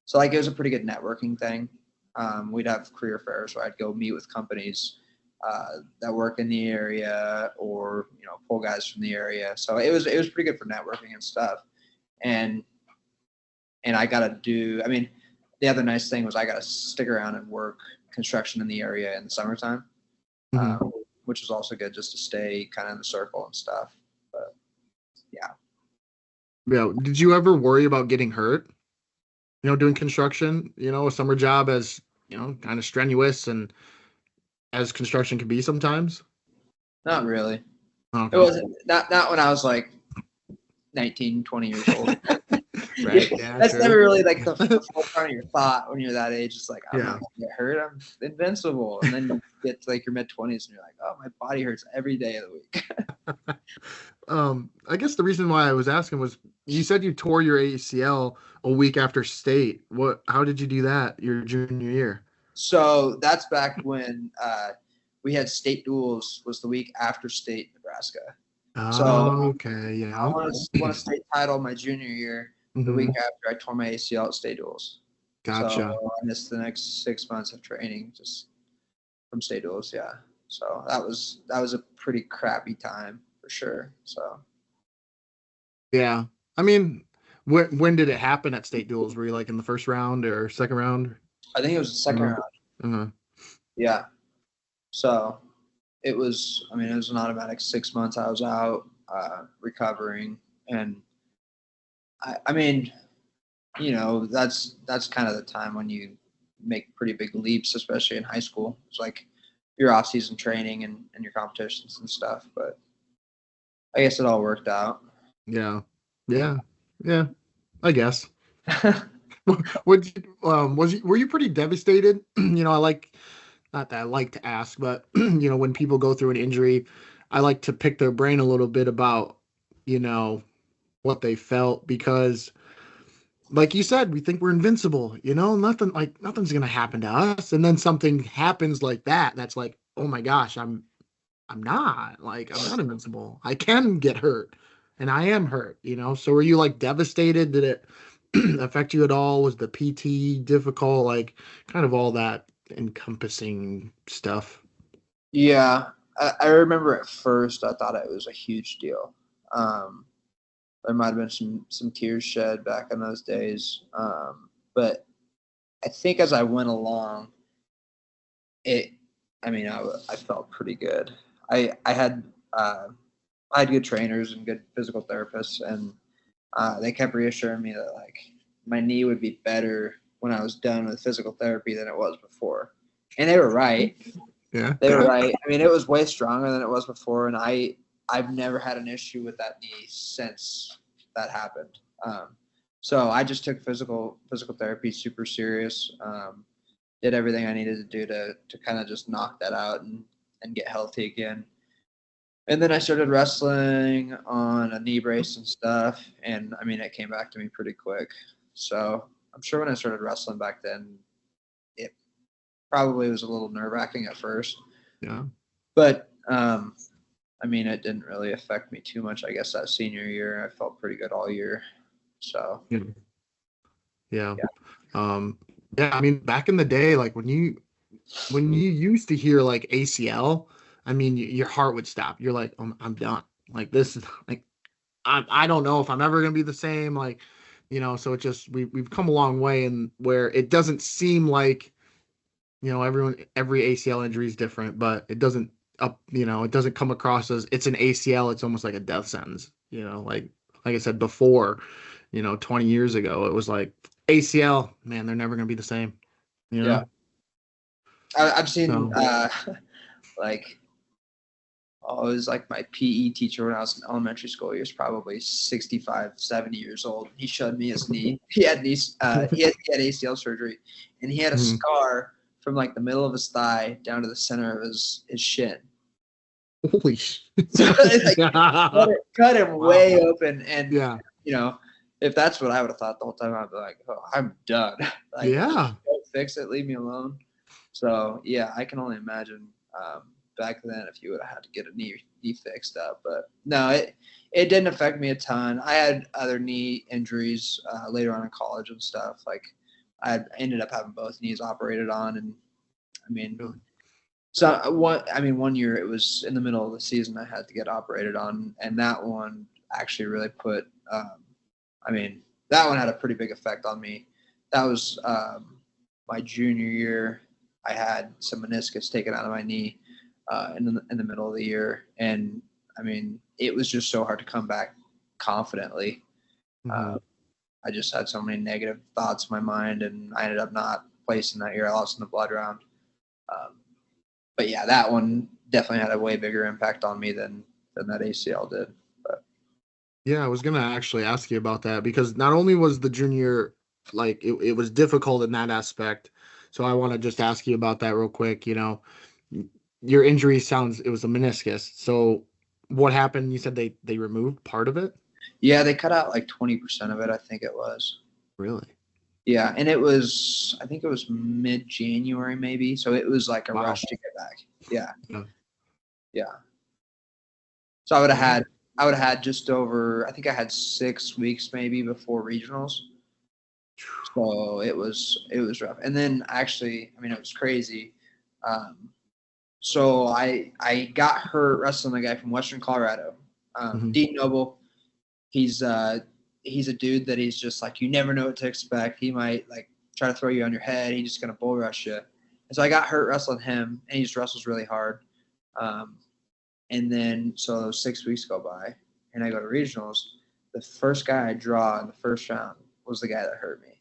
[SPEAKER 2] So like it was a pretty good networking thing. We'd have career fairs where I'd go meet with companies that work in the area, or pull guys from the area. So it was pretty good for networking and stuff. And I got to do. I mean, the other nice thing was I got to stick around and work construction in the area in the summertime,
[SPEAKER 3] Mhm.
[SPEAKER 2] which was also good just to stay kind of in the circle and stuff. But yeah.
[SPEAKER 3] Yeah. Did you ever worry about getting hurt? Doing construction, a summer job as, kind of strenuous and as construction can be sometimes.
[SPEAKER 2] Not really. It
[SPEAKER 3] Okay.
[SPEAKER 2] wasn't not when I was like 19, 20 years old.
[SPEAKER 3] Right. Yeah,
[SPEAKER 2] That's never
[SPEAKER 3] true.
[SPEAKER 2] really like the forefront of your thought when you're that age. It's like, I'm not
[SPEAKER 3] Yeah.
[SPEAKER 2] gonna get hurt. I'm invincible. And then you get to like your mid-20s and you're like, oh, my body hurts every day of the week.
[SPEAKER 3] I guess the reason why I was asking was you said you tore your ACL a week after state. How did you do that your junior year?
[SPEAKER 2] So that's back when we had state duels, was the week after state Nebraska. So
[SPEAKER 3] Oh, okay,
[SPEAKER 2] I
[SPEAKER 3] yeah.
[SPEAKER 2] won a state title my junior year. The week
[SPEAKER 3] Hmm.
[SPEAKER 2] after I tore my ACL at state duels. So
[SPEAKER 3] Gotcha.
[SPEAKER 2] I missed the next 6 months of training just from state duels. Yeah. So that was a pretty crappy time for sure. So
[SPEAKER 3] Yeah. I mean, when did it happen at state duels? Were you like in the first round or second round?
[SPEAKER 2] I think it was the second round.
[SPEAKER 3] Uh-huh.
[SPEAKER 2] Yeah. So it was. I mean, it was an automatic 6 months. I was out recovering, and I mean, that's kind of the time when you make pretty big leaps, especially in high school. It's like your off-season training and your competitions and stuff. But I guess it all worked out.
[SPEAKER 3] Yeah. Yeah. Yeah. I guess. Were you pretty devastated? I like, not that I like to ask, but when people go through an injury, I like to pick their brain a little bit about, you know, what they felt because like you said, we think we're invincible, nothing's gonna happen to us. And then something happens like that, that's like, oh my gosh, I'm not invincible. I can get hurt. And I am hurt. So were you like devastated? Did it affect you at all? Was the PT difficult? Like kind of all that encompassing stuff.
[SPEAKER 2] Yeah, I remember at first I thought it was a huge deal. Um, there might have been some tears shed back in those days, but I think as I went along, it. I mean, I felt pretty good. I had I had good trainers and good physical therapists, and they kept reassuring me that like my knee would be better when I was done with physical therapy than it was before, and they were right.
[SPEAKER 3] Yeah.
[SPEAKER 2] They were right. I mean, it was way stronger than it was before, and I've never had an issue with that knee since that happened. So I just took physical therapy super serious. Did everything I needed to do to kind of just knock that out and get healthy again. And then I started wrestling on a knee brace and stuff. And I mean, it came back to me pretty quick. So I'm sure when I started wrestling back then, it probably was a little nerve-wracking at first.
[SPEAKER 3] Yeah.
[SPEAKER 2] But, I mean, it didn't really affect me too much. I guess that senior year, I felt pretty good all year. So,
[SPEAKER 3] Yeah. Yeah. Yeah, I mean, back in the day, like when you used to hear like ACL, I mean, your heart would stop. You're like, I'm done. Like this is like I don't know if I'm ever gonna be the same. Like, so it just we've come a long way, and where it doesn't seem like every ACL injury is different, but it doesn't it doesn't come across as it's an ACL. It's almost like a death sentence. Like I said before, 20 years ago, it was like ACL, man, they're never gonna be the same.
[SPEAKER 2] yeah. I've seen,
[SPEAKER 3] So,
[SPEAKER 2] like, it was like my PE teacher when I was in elementary school. He was probably 65, 70 years old. He showed me his knee. He had he had ACL surgery, and he had a scar from like the middle of his thigh down to the center of his shin.
[SPEAKER 3] holy shit.
[SPEAKER 2] So cut him way open, and
[SPEAKER 3] Yeah.
[SPEAKER 2] if that's what I would have thought the whole time, I'd be like, oh, I'm done. Like,
[SPEAKER 3] Yeah.
[SPEAKER 2] don't fix it, leave me alone. So yeah, I can only imagine back then if you would have had to get a knee fixed up. But no, it didn't affect me a ton. I had other knee injuries later on in college and stuff. Like I ended up having both knees operated on, and I mean, one year it was in the middle of the season I had to get operated on, and that one actually really put. That one had a pretty big effect on me. That was my junior year. I had some meniscus taken out of my knee in the middle of the year, and I mean, it was just so hard to come back confidently. I just had so many negative thoughts in my mind, and I ended up not placing that year. I lost in the blood round. But yeah, that one definitely had a way bigger impact on me than that ACL did. But
[SPEAKER 3] Yeah, I was gonna actually ask you about that because not only was the junior like it was difficult in that aspect, so I want to just ask you about that real quick. Your injury sounds it was a meniscus. So what happened? You said they removed part of it?
[SPEAKER 2] yeah, they cut out like 20% of it, I think it was.
[SPEAKER 3] Really?
[SPEAKER 2] Yeah, and I think it was mid-January maybe, so it was like a rush to get back. Yeah. Yeah. So I would have had just over, I think I had 6 weeks maybe before regionals. So it was rough. And then actually, I mean, it was crazy. So I got hurt wrestling a guy from Western Colorado, Dean Noble. He's a dude that he's just like, you never know what to expect. He might like try to throw you on your head. He's just gonna bull rush you. And so I got hurt wrestling him, and he just wrestles really hard. And then so those 6 weeks go by, and I go to regionals. The first guy I draw in the first round was the guy that hurt me.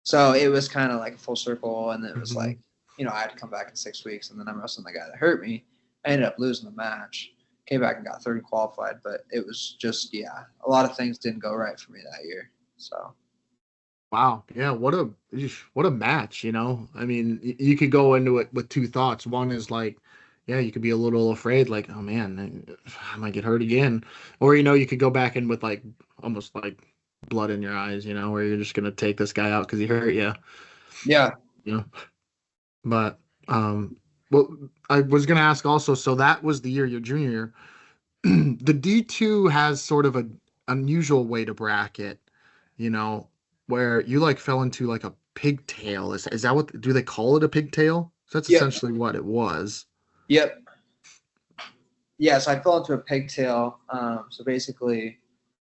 [SPEAKER 2] So it was kind of like a full circle, and it was like, I had to come back in 6 weeks, and then I'm wrestling the guy that hurt me. I ended up losing the match. Came back and got third and qualified, but it was just, a lot of things didn't go right for me that year. So.
[SPEAKER 3] Wow. Yeah. What a match, I mean, you could go into it with two thoughts. One is like, yeah, you could be a little afraid, like, oh man, I might get hurt again. Or, you could go back in with like, almost like blood in your eyes, where you're just going to take this guy out because he hurt you.
[SPEAKER 2] Yeah.
[SPEAKER 3] But, well, I was going to ask also, so that was the year, your junior year. The D2 has sort of an unusual way to bracket, where you like fell into like a pigtail. Is that what do they call it, a pigtail? So that's essentially what it was.
[SPEAKER 2] Yep. Yeah, so I fell into a pigtail. So basically,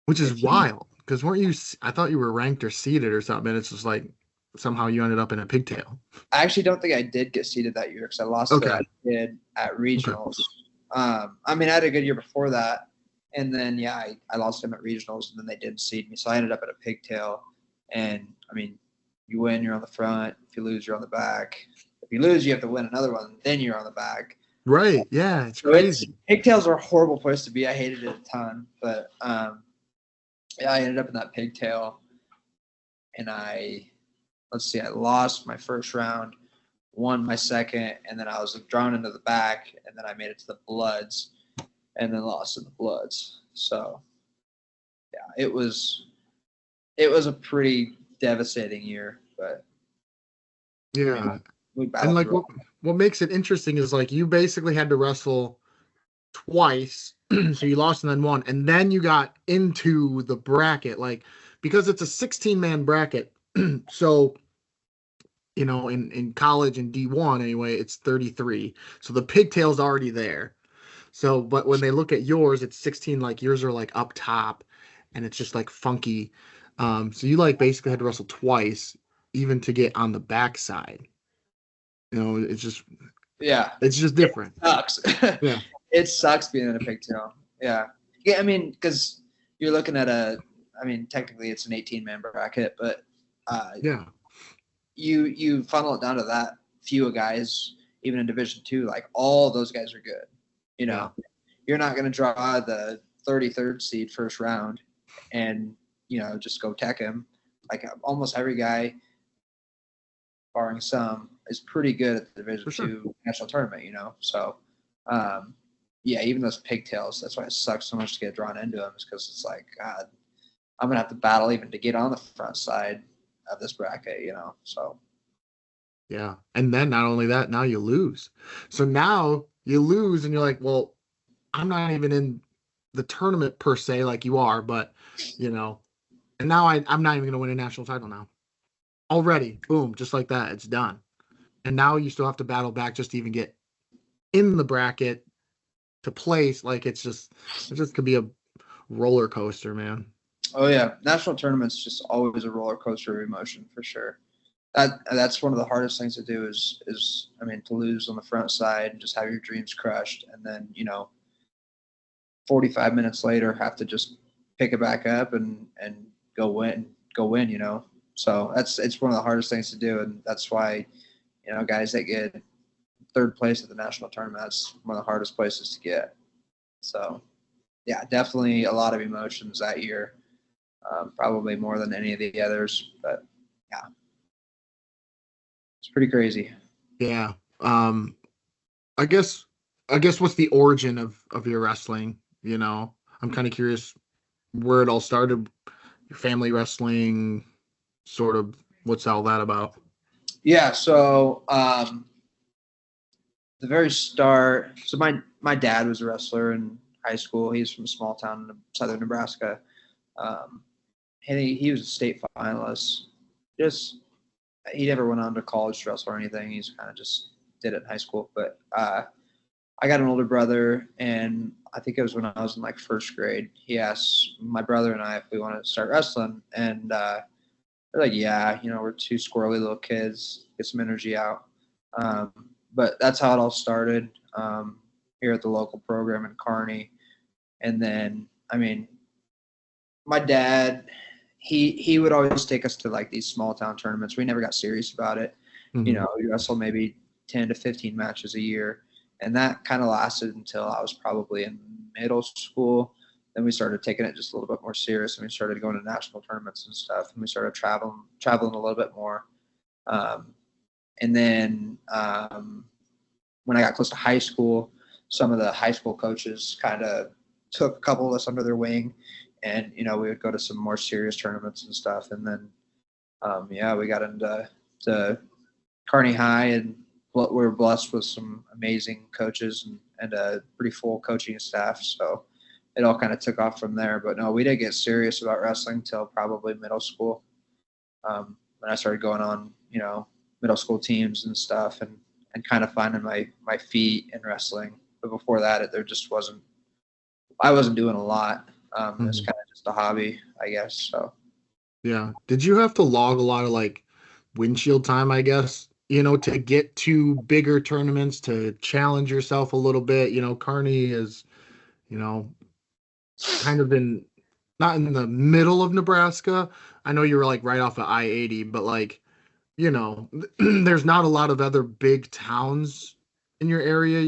[SPEAKER 3] which is wild because weren't you? I thought you were ranked or seeded or something. It's just like somehow you ended up in a pigtail.
[SPEAKER 2] I actually don't think I did get seeded that year because I lost to that kid at regionals. I mean, I had a good year before that, and then I lost him at regionals, and then they didn't seed me, so I ended up at a pigtail. And I mean, you win, you're on the front. If you lose, you're on the back. If you lose, you have to win another one. Then you're on the back.
[SPEAKER 3] Right. Yeah. It's crazy.
[SPEAKER 2] Pigtails are a horrible place to be. I hated it a ton. But I ended up in that pigtail. And I lost my first round. won my second, and then I was drawn into the back, and then I made it to the Bloods, and then lost in the Bloods. So, yeah, it was a pretty devastating year, but
[SPEAKER 3] Yeah.
[SPEAKER 2] we
[SPEAKER 3] And
[SPEAKER 2] battled
[SPEAKER 3] like
[SPEAKER 2] through it.
[SPEAKER 3] what makes it interesting is like you basically had to wrestle twice. So you lost and then won. And then you got into the bracket, like because it's a 16-man bracket. So, in college in D1 anyway, it's 33. So the pigtail's already there. So, but when they look at yours, it's 16, like yours are like up top and it's just like funky. So you like basically had to wrestle twice even to get on the backside. It's just
[SPEAKER 2] Yeah,
[SPEAKER 3] different.
[SPEAKER 2] it sucks.
[SPEAKER 3] Yeah.
[SPEAKER 2] It sucks being in a pigtail. Yeah. Yeah, I mean, because you're looking at technically it's an 18-man bracket, but
[SPEAKER 3] Yeah.
[SPEAKER 2] you funnel it down to that few of guys, even in Division II, like all those guys are good. You're not going to draw the 33rd seed first round and, just go tech him. Like almost every guy, barring some, is pretty good at the Division II national tournament, So, yeah, even those pigtails, that's why it sucks so much to get drawn into them, is because it's like, God, I'm going to have to battle even to get on the front side of this bracket, So,
[SPEAKER 3] Yeah. And then not only that, now you lose. So now you lose and you're like, well, I'm not even in the tournament per se like you are, but, and now I'm not even going to win a national title now. Already, boom, just like that, it's done. And now you still have to battle back just to even get in the bracket to place. Like it just could be a roller coaster, man.
[SPEAKER 2] Oh yeah, national tournaments just always a roller coaster of emotion for sure. That's one of the hardest things to do is to lose on the front side and just have your dreams crushed, and then 45 minutes later have to just pick it back up and go win. So it's one of the hardest things to do, and that's why guys that get third place at the national tournament, that's one of the hardest places to get. So yeah, definitely a lot of emotions that year, probably more than any of the others, but yeah, it's pretty crazy.
[SPEAKER 3] Yeah. I guess what's the origin of your wrestling? I'm kind of curious where it all started. Your family wrestling, sort of. What's all that about?
[SPEAKER 2] Yeah. So the very start. So my dad was a wrestler in high school. He's from a small town in southern Nebraska. And he was a state finalist. He never went on to college to wrestle or anything. He's kind of just did it in high school. But I got an older brother, and I think it was when I was in like first grade. He asked my brother and I if we wanted to start wrestling, and we're like, yeah, we're two squirrely little kids, get some energy out. But that's how it all started here at the local program in Kearney. And then, my dad, he would always take us to like these small town tournaments. We never got serious about it.
[SPEAKER 3] Mm-hmm.
[SPEAKER 2] We wrestled maybe 10 to 15 matches a year. And that kind of lasted until I was probably in middle school. Then we started taking it just a little bit more serious, and we started going to national tournaments and stuff. And we started traveling a little bit more. And then when I got close to high school, some of the high school coaches kind of took a couple of us under their wing, and we would go to some more serious tournaments and stuff. And then we got into Kearney High, and we were blessed with some amazing coaches and a pretty full coaching staff. So it all kind of took off from there. But no, we didn't get serious about wrestling until probably middle school. When I started going on, middle school teams and stuff, and kind of finding my feet in wrestling. But before that, I wasn't doing a lot. It was kind of just a hobby, I guess. So.
[SPEAKER 3] Yeah. Did you have to log a lot of like windshield time, I guess, to get to bigger tournaments, to challenge yourself a little bit? Kearney is, kind of not in the middle of Nebraska. I know you were like right off of I-80, but like, there's not a lot of other big towns in your area,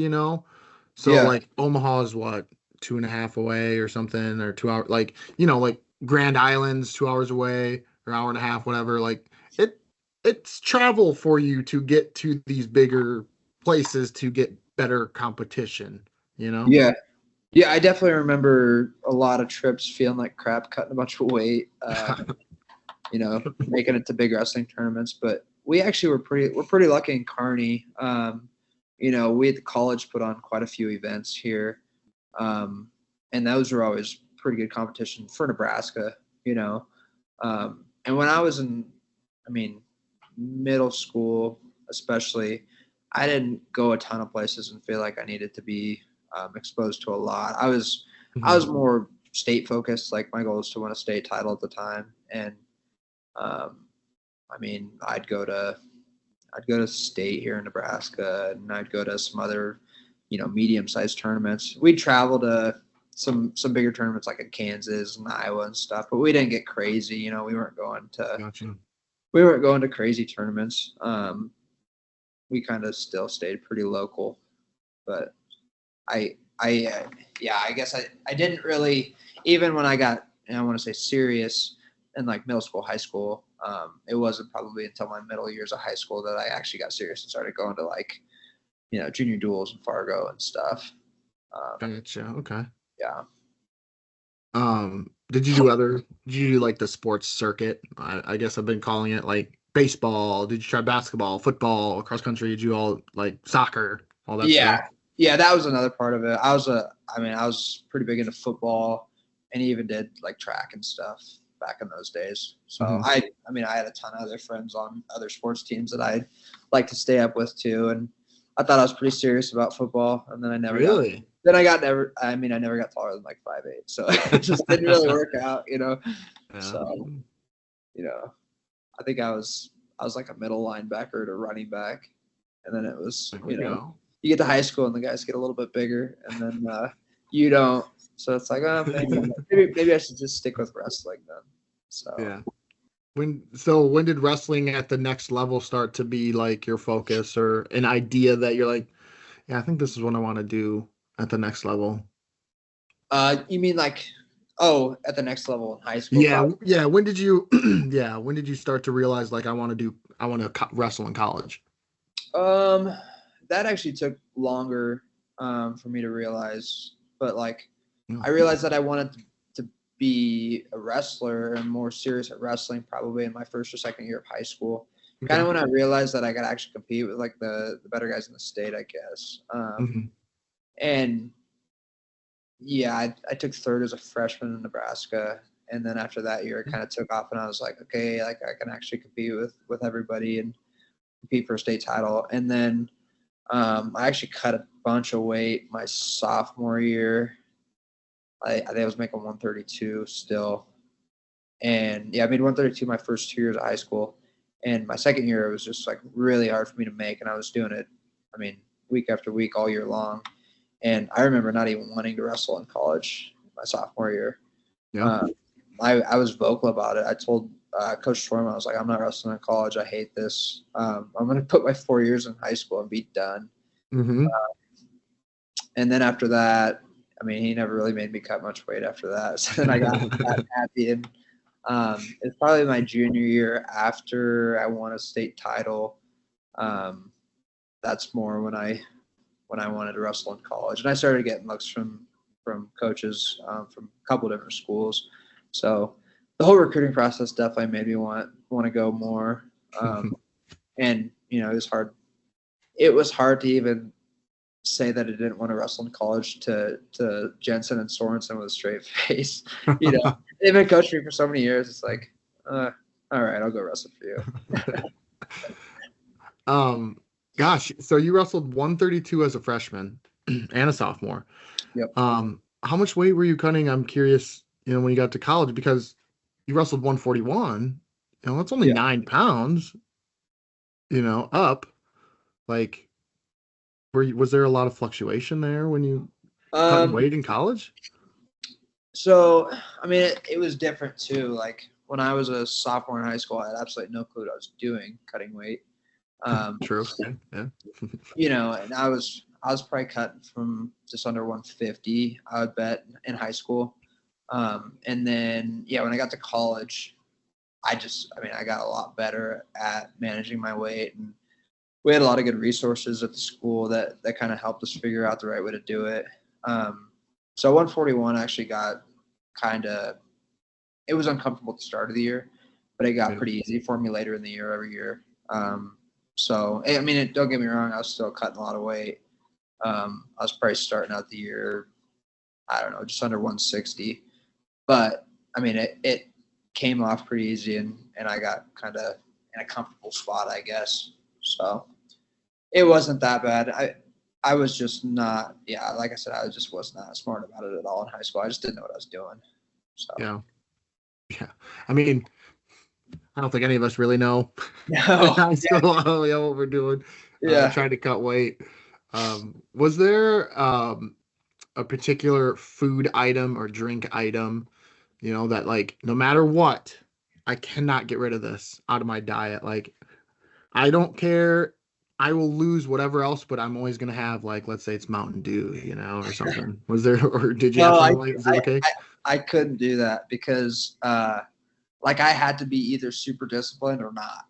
[SPEAKER 3] So
[SPEAKER 2] Yeah.
[SPEAKER 3] like Omaha is what, 2.5 away or something, or 2 hours, like, like Grand Island's 2 hours away or hour and a half, whatever. Like it's travel for you to get to these bigger places to get better competition, you know?
[SPEAKER 2] Yeah. Yeah, I definitely remember a lot of trips feeling like crap, cutting a bunch of weight, making it to big wrestling tournaments. But we actually we're pretty lucky in Kearney. We at the college put on quite a few events here. And those were always pretty good competition for Nebraska, you know. And when I was middle school, especially, I didn't go a ton of places and feel like I needed to be exposed to a lot. I was more state focused. Like my goal was to win a state title at the time, and I'd go to state here in Nebraska, and I'd go to some other, medium sized tournaments. We'd travel to some bigger tournaments like in Kansas and Iowa and stuff, but we didn't get crazy. We weren't going to
[SPEAKER 3] Gotcha.
[SPEAKER 2] crazy tournaments. We kind of still stayed pretty local, but I guess I didn't really, even when I got, I want to say serious in like middle school, high school. It wasn't probably until my middle years of high school that I actually got serious and started going to like, junior duels in Fargo and stuff.
[SPEAKER 3] Gotcha. Okay.
[SPEAKER 2] Yeah.
[SPEAKER 3] Did you do like the sports circuit? I guess I've been calling it like baseball. Did you try basketball, football, cross country? Did you all like soccer, all that stuff?
[SPEAKER 2] Yeah, that was another part of it. I was pretty big into football, and even did like track and stuff back in those days. So I had a ton of other friends on other sports teams that I'd like to stay up with too. And I thought I was pretty serious about football, and then I never I never got taller than like 5'8", so it just didn't really work out,
[SPEAKER 3] Yeah.
[SPEAKER 2] So, I think I was like a middle linebacker to running back, and then it was, you get to high school and the guys get a little bit bigger, and then you don't. So it's like, oh, maybe I should just stick with wrestling then. So
[SPEAKER 3] yeah. When did wrestling at the next level start to be like your focus or an idea that you're like, yeah, I think this is what I want to do at the next level?
[SPEAKER 2] You mean like, at the next level in high school?
[SPEAKER 3] Yeah, probably? Yeah. When did you when did you start to realize like I want to wrestle in college?
[SPEAKER 2] That actually took longer for me to realize, but like I realized that I wanted to be a wrestler and more serious at wrestling probably in my first or second year of high school. Kind of when I realized that I could actually compete with like the better guys in the state, I guess. And yeah, I took third as a freshman in Nebraska, and then after that year, it kind of took off, and I was like, okay, like I can actually compete with everybody and compete for a state title. And then I actually cut a bunch of weight my sophomore year. I think I was making 132 still, and yeah, I made 132 my first 2 years of high school, and my second year it was just like really hard for me to make, and I was doing it, week after week all year long. And I remember not even wanting to wrestle in college my sophomore year.
[SPEAKER 3] Yeah.
[SPEAKER 2] I was vocal about it. I told Coach Torman, I was like, I'm not wrestling in college. I hate this. I'm going to put my 4 years in high school and be done. And then after that, he never really made me cut much weight after that. So then I got happy. And it's probably my junior year after I won a state title. That's more when I wanted to wrestle in college, and I started getting looks from coaches from a couple of different schools. So the whole recruiting process definitely made me want to go more. And it was hard. It was hard to even say that I didn't want to wrestle in college to Jensen and Sorensen with a straight face. They've been coaching me for so many years. It's like, all right, I'll go wrestle for
[SPEAKER 3] you. Gosh, so you wrestled 132 as a freshman and a sophomore.
[SPEAKER 2] Yep.
[SPEAKER 3] How much weight were you cutting? I'm curious, when you got to college, because you wrestled 141. That's only 9 pounds, up. Like, was there a lot of fluctuation there when you cut weight in college?
[SPEAKER 2] So, it was different too. Like when I was a sophomore in high school, I had absolutely no clue what I was doing cutting weight.
[SPEAKER 3] True. Yeah.
[SPEAKER 2] And I was probably cutting from just under 150, I would bet, in high school. And then, when I got to college, I got a lot better at managing my weight, and we had a lot of good resources at the school that kind of helped us figure out the right way to do it. So 141 actually got it was uncomfortable at the start of the year, but it got pretty easy for me later in the year every year. So, I mean, don't get me wrong, I was still cutting a lot of weight. I was probably starting out the year, I don't know, just under 160. But, I mean, it came off pretty easy, and I got kind of in a comfortable spot, I guess. So, it wasn't that bad. I was just not, like I said, I just was not smart about it at all in high school. I just didn't know what I was doing. So.
[SPEAKER 3] Yeah. I mean, I don't think any of us really know
[SPEAKER 2] No.
[SPEAKER 3] high school what we're doing. Trying to cut weight. Was there a particular food item or drink item, that like no matter what, I cannot get rid of this out of my diet? Like, I don't care. I will lose whatever else, but I'm always gonna have, like, let's say it's Mountain Dew, or something. Was there, or did you have something like? Is it okay?
[SPEAKER 2] I couldn't do that because like I had to be either super disciplined or not.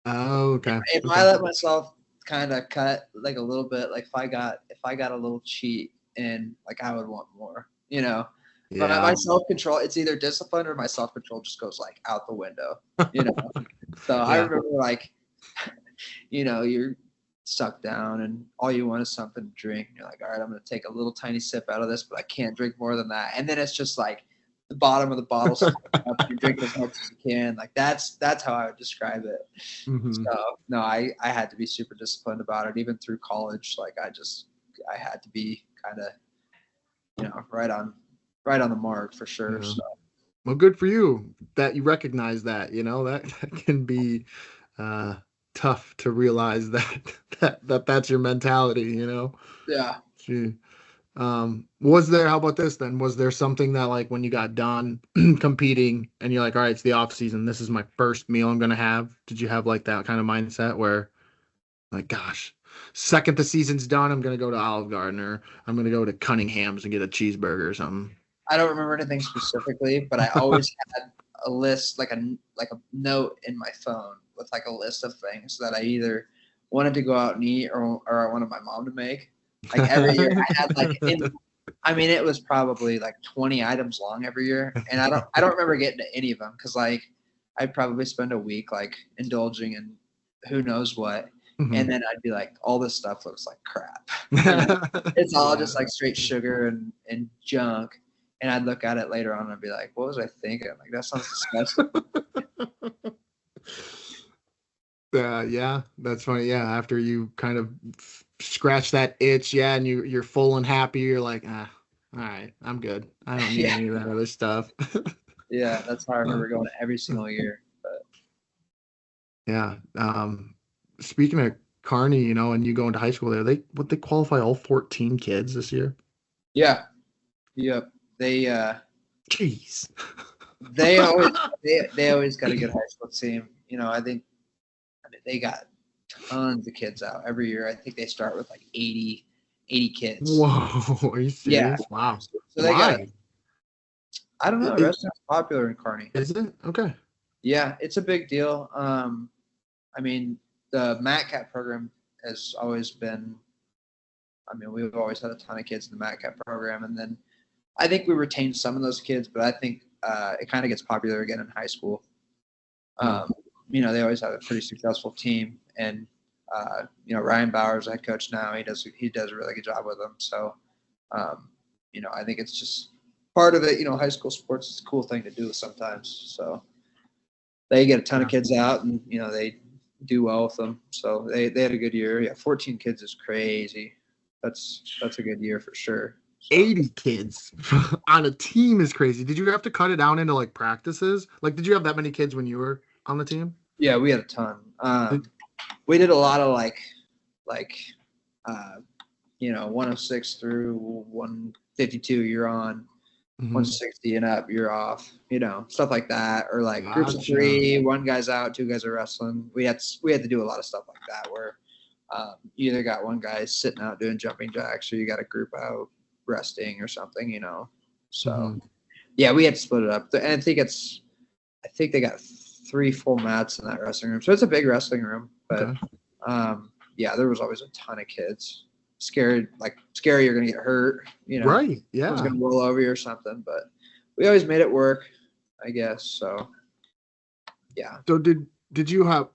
[SPEAKER 3] Oh, okay.
[SPEAKER 2] If I let myself kind of cut like a little bit, like if I got a little cheat, and like I would want more,
[SPEAKER 3] Yeah.
[SPEAKER 2] But my self-control, it's either discipline or my self-control just goes like out the window, So yeah. I remember like, you're sucked down and all you want is something to drink. And you're like, all right, I'm going to take a little tiny sip out of this, but I can't drink more than that. And then it's just like the bottom of the bottle. You drink as much as you can. Like that's how I would describe it.
[SPEAKER 3] Mm-hmm.
[SPEAKER 2] So no, I had to be super disciplined about it. Even through college, like I had to be kind of, right on the mark for sure.
[SPEAKER 3] Yeah.
[SPEAKER 2] So.
[SPEAKER 3] Well, good for you that you recognize that, that can be tough to realize that's your mentality,
[SPEAKER 2] Yeah.
[SPEAKER 3] Gee. Was there, how about this then? Was there something that, like, when you got done competing and you're like, all right, it's the off season, this is my first meal I'm going to have. Did you have like that kind of mindset where like, gosh, second the season's done, I'm going to go to Olive Garden, or I'm going to go to Cunningham's and get a cheeseburger or something?
[SPEAKER 2] I don't remember anything specifically, but I always had a list, like a note in my phone with like a list of things that I either wanted to go out and eat or I wanted my mom to make. Like every year I had like, it was probably like 20 items long every year. And I don't remember getting to any of them because like I'd probably spend a week like indulging in who knows what.
[SPEAKER 3] Mm-hmm.
[SPEAKER 2] And then I'd be like, all this stuff looks like crap. It's all just like straight sugar and junk. And I'd look at it later on and I'd be like, what was I thinking? Like, that sounds disgusting.
[SPEAKER 3] Yeah, that's funny. Yeah, after you kind of scratch that itch, and you're full and happy, you're like, all right, I'm good. I don't need any of that other stuff.
[SPEAKER 2] Yeah, that's how I remember going every single year. But.
[SPEAKER 3] Yeah. Speaking of Kearney, and you go into high school there, they qualify all 14 kids this year?
[SPEAKER 2] Yeah. Yep. They
[SPEAKER 3] jeez.
[SPEAKER 2] they always got a good high school team. I think they got tons of kids out every year. I think they start with like 80 kids.
[SPEAKER 3] Whoa, are you serious?
[SPEAKER 2] Yeah.
[SPEAKER 3] Wow.
[SPEAKER 2] So they I don't know. Wrestling's popular in Kearney.
[SPEAKER 3] Is it? Okay.
[SPEAKER 2] Yeah, it's a big deal. The MatCat program has always been. We've always had a ton of kids in the MatCat program, and then I think we retained some of those kids, but I think it kind of gets popular again in high school. They always have a pretty successful team, and Ryan Bauer's the head coach now. He does a really good job with them. So, I think it's just part of it. High school sports is a cool thing to do sometimes. So they get a ton of kids out, and they do well with them. So they had a good year. Yeah, 14 kids is crazy. That's a good year for sure. So.
[SPEAKER 3] 80 kids on a team is crazy. Did you have to cut it down into like practices? Like, did you have that many kids when you were on the team?
[SPEAKER 2] Yeah, we had a ton. We did a lot of 106 through 152, you're on. 160 and up, you're off. Stuff like that, or like groups of 3, one guy's out, 2 guys are wrestling. We had to do a lot of stuff like that where you either got one guy sitting out doing jumping jacks, or you got a group out resting or something. So yeah, we had to split it up, and I think they got 3 full mats in that wrestling room. So it's a big wrestling room. But,
[SPEAKER 3] Okay.
[SPEAKER 2] yeah, there was always a ton of kids. Scary you're going to get hurt, you know.
[SPEAKER 3] Right.
[SPEAKER 2] I was
[SPEAKER 3] Yeah.
[SPEAKER 2] going to roll over you or something. But we always made it work, I guess. So, yeah.
[SPEAKER 3] So did you have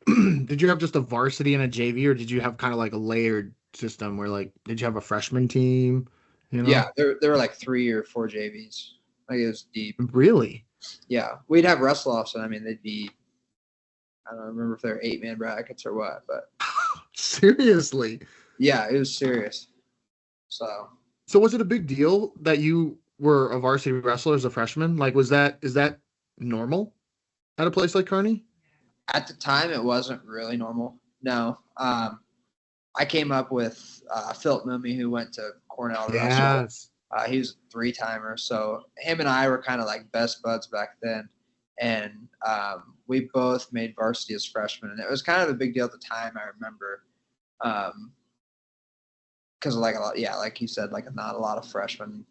[SPEAKER 3] did you have just a varsity and a JV, or did you have kind of like a layered system where like did you have a freshman team? You know?
[SPEAKER 2] Yeah, there were like 3 or 4 JVs. Like it was deep.
[SPEAKER 3] Really?
[SPEAKER 2] Yeah, we'd have wrestle-offs, and I mean they'd be. I don't remember if they're 8-man brackets or what, but
[SPEAKER 3] Seriously.
[SPEAKER 2] yeah, it was serious. So
[SPEAKER 3] Was it a big deal that you were a varsity wrestler as a freshman? Like, is that normal at a place like Kearney?
[SPEAKER 2] at the time, it wasn't really normal. No, I came up with Philip Mooney, who went to Cornell to wrestle.
[SPEAKER 3] Yes.
[SPEAKER 2] He was a 3-timer, so him and I were kind of like best buds back then, and we both made varsity as freshmen, and it was kind of a big deal at the time. I remember, because like like you said, like not a lot of freshmen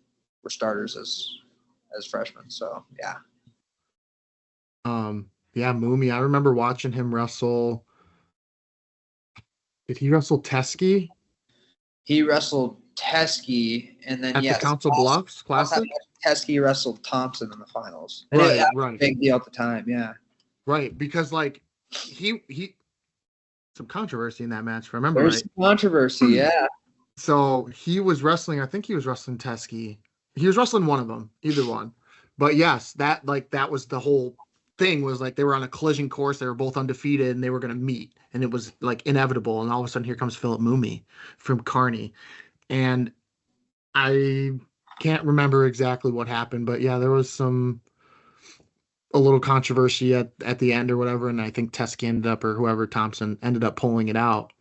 [SPEAKER 2] were starters as freshmen. So yeah.
[SPEAKER 3] Yeah, Moomy. I remember watching him wrestle. Did he wrestle Teskey
[SPEAKER 2] He wrestled Teskey, and then
[SPEAKER 3] at the Council Bluffs Classic?
[SPEAKER 2] Teskey wrestled Thompson in the finals. And
[SPEAKER 3] Right,
[SPEAKER 2] that was
[SPEAKER 3] right.
[SPEAKER 2] a big deal at the time, yeah.
[SPEAKER 3] Right, because like he some controversy in that match, if I remember
[SPEAKER 2] There's
[SPEAKER 3] right.
[SPEAKER 2] some controversy, yeah.
[SPEAKER 3] So he was wrestling, I think he was wrestling Teskey. He was wrestling one of them, either one. But yes, that was the whole thing, was like they were on a collision course, they were both undefeated, and they were going to meet, and it was like inevitable. And all of a sudden, here comes Philip Mooney from Kearney, and I can't remember exactly what happened, but yeah, there was a little controversy at the end or whatever, and I think Teskey ended up, or whoever, Thompson ended up pulling it out.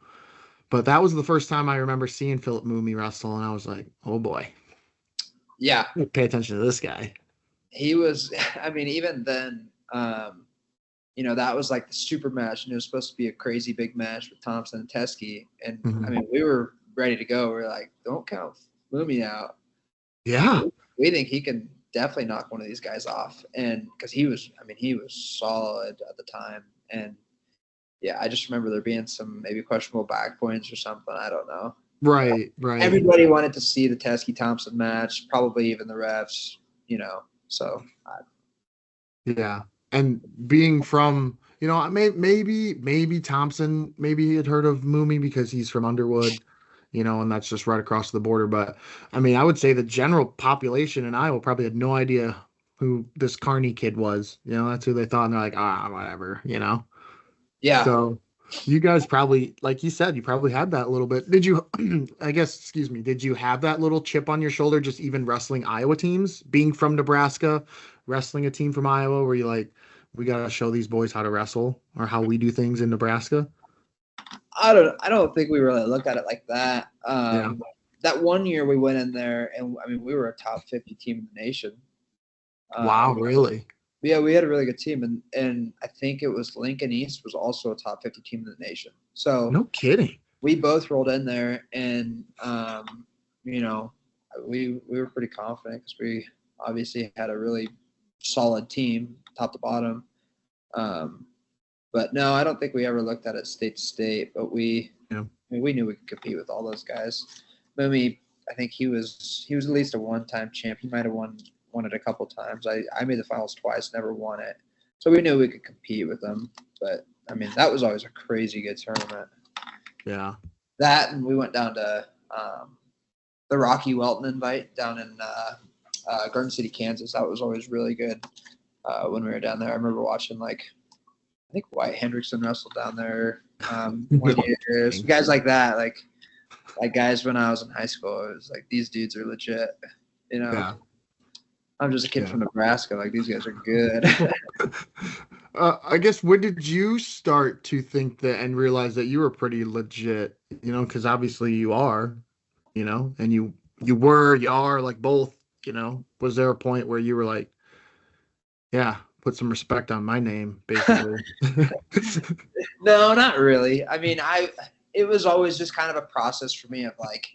[SPEAKER 3] But that was the first time I remember seeing Philip Mooney wrestle, and I was like, oh boy,
[SPEAKER 2] Yeah.
[SPEAKER 3] pay attention to this guy.
[SPEAKER 2] He was, I mean, even then, that was like the super match, and it was supposed to be a crazy big match with Thompson and Teskey. And
[SPEAKER 3] Mhm.
[SPEAKER 2] I mean, we were ready to go. We are like, don't count Moomy out.
[SPEAKER 3] Yeah.
[SPEAKER 2] We think he can definitely knock one of these guys off. And because he was solid at the time. And yeah, I just remember there being some maybe questionable back points or something. I don't know.
[SPEAKER 3] Right.
[SPEAKER 2] Everybody wanted to see the Teskey Thompson match, probably even the refs, so.
[SPEAKER 3] Yeah. And being from, maybe Thompson, maybe he had heard of Moomy because he's from Underwood, and that's just right across the border. But I mean, I would say the general population in Iowa probably had no idea who this Kearney kid was. That's who they thought, and they're like, whatever,
[SPEAKER 2] Yeah.
[SPEAKER 3] So you guys probably, like you said, you probably had that little bit. Did you, did you have that little chip on your shoulder just even wrestling Iowa teams, being from Nebraska, wrestling a team from Iowa, where you like, we got to show these boys how to wrestle or how we do things in Nebraska?
[SPEAKER 2] I don't think we really looked at it like that.
[SPEAKER 3] Yeah.
[SPEAKER 2] That one year we went in there, and I mean, we were a top 50 team in the nation.
[SPEAKER 3] Wow, really?
[SPEAKER 2] Yeah, we had a really good team, and I think it was Lincoln East was also a top 50 team in the nation. So
[SPEAKER 3] no kidding.
[SPEAKER 2] We both rolled in there, and we were pretty confident because we obviously had a really solid team, top to bottom. But no, I don't think we ever looked at it state to state. But we knew we could compete with all those guys. Moomy, I think he was at least a one-time champ. He might have won it a couple times. I made the finals twice, never won it. So we knew we could compete with them. But I mean, that was always a crazy good tournament.
[SPEAKER 3] Yeah.
[SPEAKER 2] That, and we went down to the Rocky Welton invite down in Garden City, Kansas. That was always really good when we were down there. I remember watching I think Wyatt Hendrickson wrestled down there one year. Some guys like that, like guys when I was in high school. It was like, these dudes are legit,
[SPEAKER 3] Yeah.
[SPEAKER 2] I'm just a kid from Nebraska. Like, these guys are good.
[SPEAKER 3] I guess, when did you start to think that and realize that you were pretty legit, because obviously you are, and you are like both, was there a point where you were like, yeah, put some respect on my name, basically?
[SPEAKER 2] No, not really. I mean, it was always just kind of a process for me of like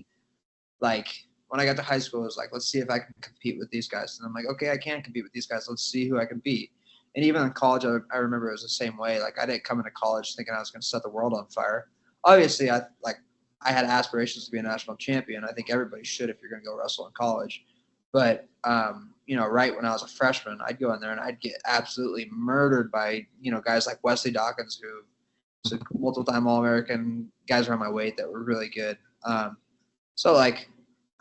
[SPEAKER 2] when I got to high school, it was like, let's see if I can compete with these guys. And I'm like, okay, I can compete with these guys. Let's see who I can beat. And even in college, I remember it was the same way. Like, I didn't come into college thinking I was going to set the world on fire. Obviously, I had aspirations to be a national champion. I think everybody should if you're going to go wrestle in college. But, right when I was a freshman, I'd go in there and I'd get absolutely murdered by, guys like Wesley Dawkins, who was a multiple-time All-American, guys around my weight that were really good. So, I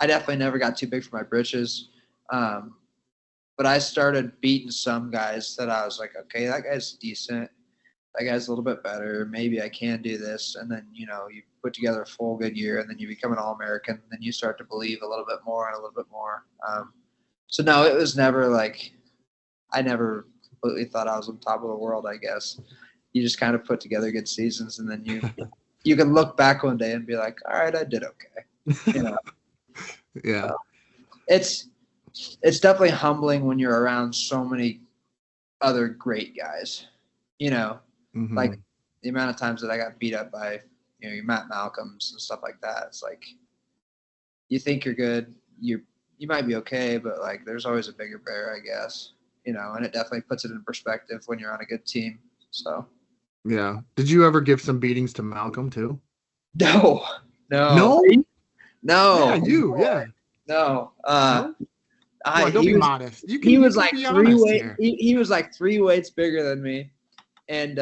[SPEAKER 2] definitely never got too big for my britches. But I started beating some guys that I was like, okay, that guy's decent. That guy's a little bit better. Maybe I can do this. And then, you put together a full good year, and then you become an All-American. And then you start to believe a little bit more and a little bit more. So, no, it was never I never completely thought I was on top of the world, I guess. You just kind of put together good seasons, and then you can look back one day and be like, all right, I did okay.
[SPEAKER 3] Yeah.
[SPEAKER 2] It's definitely humbling when you're around so many other great guys,
[SPEAKER 3] Mm-hmm.
[SPEAKER 2] like the amount of times that I got beat up by, your Matt Malcolms and stuff like that. It's like, you think you're good. You might be okay, but there's always a bigger bear, I guess, and it definitely puts it in perspective when you're on a good team. So.
[SPEAKER 3] Yeah. Did you ever give some beatings to Malcolm too?
[SPEAKER 2] No.
[SPEAKER 3] No?
[SPEAKER 2] Yeah,
[SPEAKER 3] you. Yeah.
[SPEAKER 2] No.
[SPEAKER 3] Don't be modest.
[SPEAKER 2] He was like 3 weights. He was like 3 weights bigger than me, and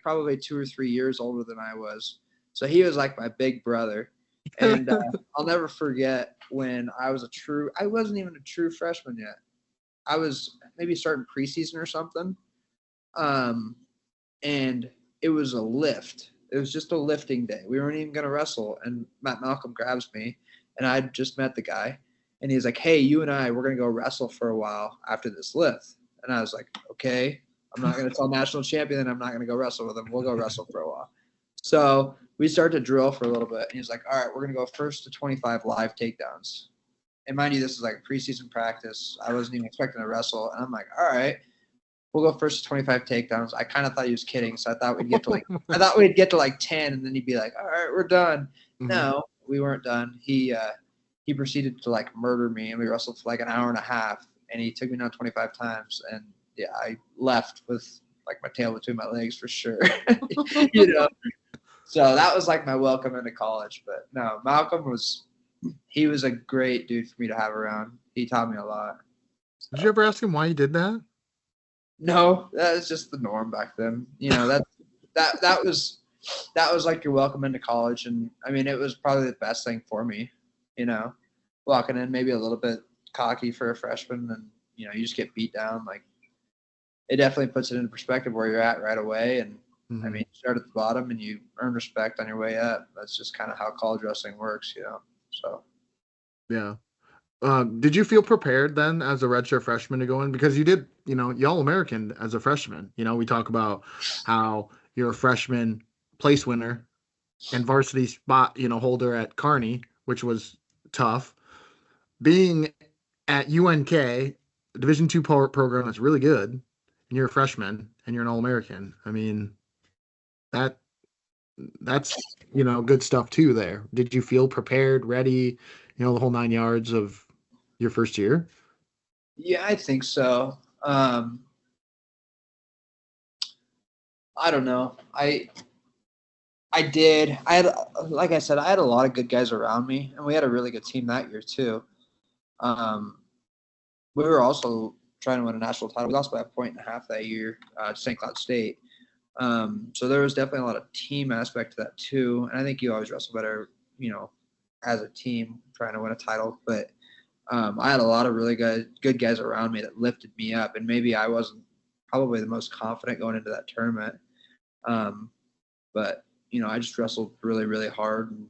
[SPEAKER 2] probably 2 or 3 years older than I was. So he was like my big brother. And I'll never forget when I wasn't even a true freshman yet. I was maybe starting preseason or something. And it was a lift. It was just a lifting day. We weren't even going to wrestle. And Matt Malcolm grabs me, and I just met the guy. And he's like, hey, you and we're going to go wrestle for a while after this lift. And I was like, okay, I'm not going to tell national champion that I'm not going to go wrestle with him. We'll go wrestle for a while. So we started to drill for a little bit. And he's like, all right, we're going to go first to 25 live takedowns. And mind you, this is like preseason practice. I wasn't even expecting to wrestle. And I'm like, all right, we'll go first to 25 takedowns. I kind of thought he was kidding. So I thought we'd get to 10, and then he'd be like, all right, we're done. Mm-hmm. No, we weren't done. He proceeded to murder me, and we wrestled for an hour and a half, and he took me down 25 times. And yeah, I left with my tail between my legs for sure. So that was my welcome into college. But no, Malcolm was a great dude for me to have around. He taught me a lot.
[SPEAKER 3] Did you ever ask him why he did that?
[SPEAKER 2] No, that was just the norm back then. That was your welcome into college. And I mean, it was probably the best thing for me, walking in maybe a little bit cocky for a freshman, and, you just get beat down. It definitely puts it into perspective where you're at right away. And
[SPEAKER 3] mm-hmm.
[SPEAKER 2] I mean, you start at the bottom and you earn respect on your way up. That's just kind of how college wrestling works, so.
[SPEAKER 3] Yeah. Did you feel prepared then as a redshirt freshman to go in? Because you did, you All-American as a freshman. We talk about how you're a freshman place winner and varsity spot, holder at Kearney, which was tough. Being at UNK, a Division II program that's really good, and you're a freshman and you're an All-American. I mean, that's good stuff too there. Did you feel prepared, ready, the whole 9 yards of your first year?
[SPEAKER 2] Yeah, I think so. I don't know. I did. Like I said, I had a lot of good guys around me, and we had a really good team that year too. We were also trying to win a national title. We lost by 1.5 points that year to St. Cloud State. So there was definitely a lot of team aspect to that too. And I think you always wrestle better, as a team trying to win a title. But I had a lot of really good guys around me that lifted me up. And maybe I wasn't probably the most confident going into that tournament. But, I just wrestled really, really hard and